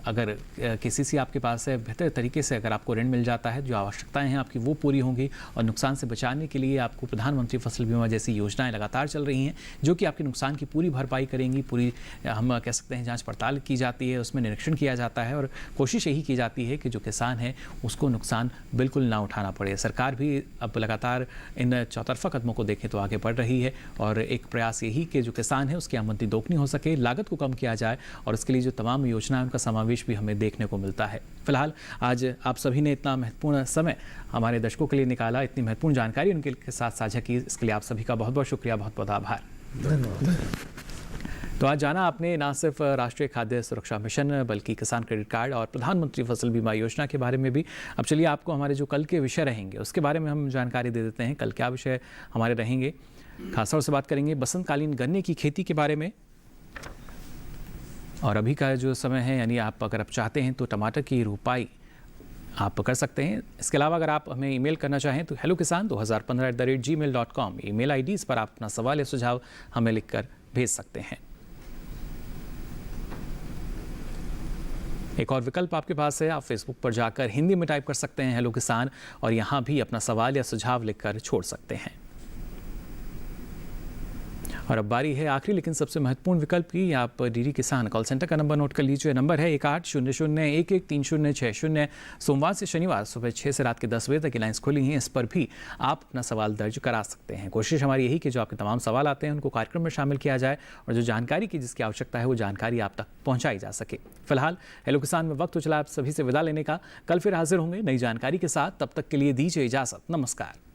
अगर KCC आपके पास है, बेहतर तरीके से अगर आपको ऋण मिल जाता है, जो आवश्यकताएं हैं आपकी वो पूरी होंगी और नुकसान से बचाने के लिए आपको प्रधानमंत्री फसल बीमा जैसी योजनाएं लगातार चल रही हैं जो कि आपके नुकसान की पूरी भरपाई करेंगी। पूरी हम कह सकते हैं जांच पड़ताल की जाती है, उसमें निरीक्षण किया जाता है और कोशिश यही की जाती है कि जो किसान है उसको नुकसान बिल्कुल ना उठाना पड़े। सरकार भी अब लगातार इन चौतरफा कदमों को देखें तो आगे बढ़ रही है और एक प्रयास यही कि जो किसान है उसकी आमदनी दोगुनी हो सके, लागत को कम किया जाए और इसके लिए जो तमाम योजनाएं उनका समावेश भी हमें देखने को मिलता है। फिलहाल आज आप सभी ने इतना महत्वपूर्ण समय हमारे दर्शकों के लिए निकाला, इतनी महत्वपूर्ण जानकारी उनके साथ साझा की, इसके लिए आप सभी का बहुत बहुत शुक्रिया, बहुत बहुत आभार। धन्यवाद। तो आज जाना आपने ना सिर्फ राष्ट्रीय खाद्य सुरक्षा मिशन बल्कि किसान क्रेडिट कार्ड और प्रधानमंत्री फसल बीमा योजना के बारे में भी। अब चलिए आपको हमारे जो कल के विषय रहेंगे उसके बारे में हम जानकारी दे देते हैं। कल क्या विषय हमारे रहेंगे, खासतौर से बात करेंगे बसंतकालीन गन्ने की खेती के बारे में। और अभी का जो समय है, यानी आप अगर आप चाहते हैं तो टमाटर की रुपाई आप कर सकते हैं। इसके अलावा अगर आप हमें ईमेल करना चाहें तो hellokisan2015@gmail.com ईमेल आईडी, इस पर आप अपना सवाल या सुझाव हमें लिखकर भेज सकते हैं। एक और विकल्प आपके पास है, आप फेसबुक पर जाकर हिंदी में टाइप कर सकते हैं हेलो किसान और यहाँ भी अपना सवाल या सुझाव लिखकर छोड़ सकते हैं। और अब बारी है आखिरी लेकिन सबसे महत्वपूर्ण विकल्प की। आप डीडी किसान कॉल सेंटर का नंबर नोट कर लीजिए। नंबर है 1800113060। सोमवार से शनिवार सुबह 6 से रात के 10 बजे तक की लाइन्स खुली हैं, इस पर भी आप अपना सवाल दर्ज करा सकते हैं। कोशिश हमारी यही कि जो आपके तमाम सवाल आते हैं उनको कार्यक्रम में शामिल किया जाए और जो जानकारी की जिसकी आवश्यकता है वो जानकारी आप तक पहुँचाई जा सके। फिलहाल हेलो किसान में वक्त हो चला आप सभी से विदा लेने का। कल फिर हाजिर होंगे नई जानकारी के साथ, तब तक के लिए दीजिए इजाज़त। नमस्कार।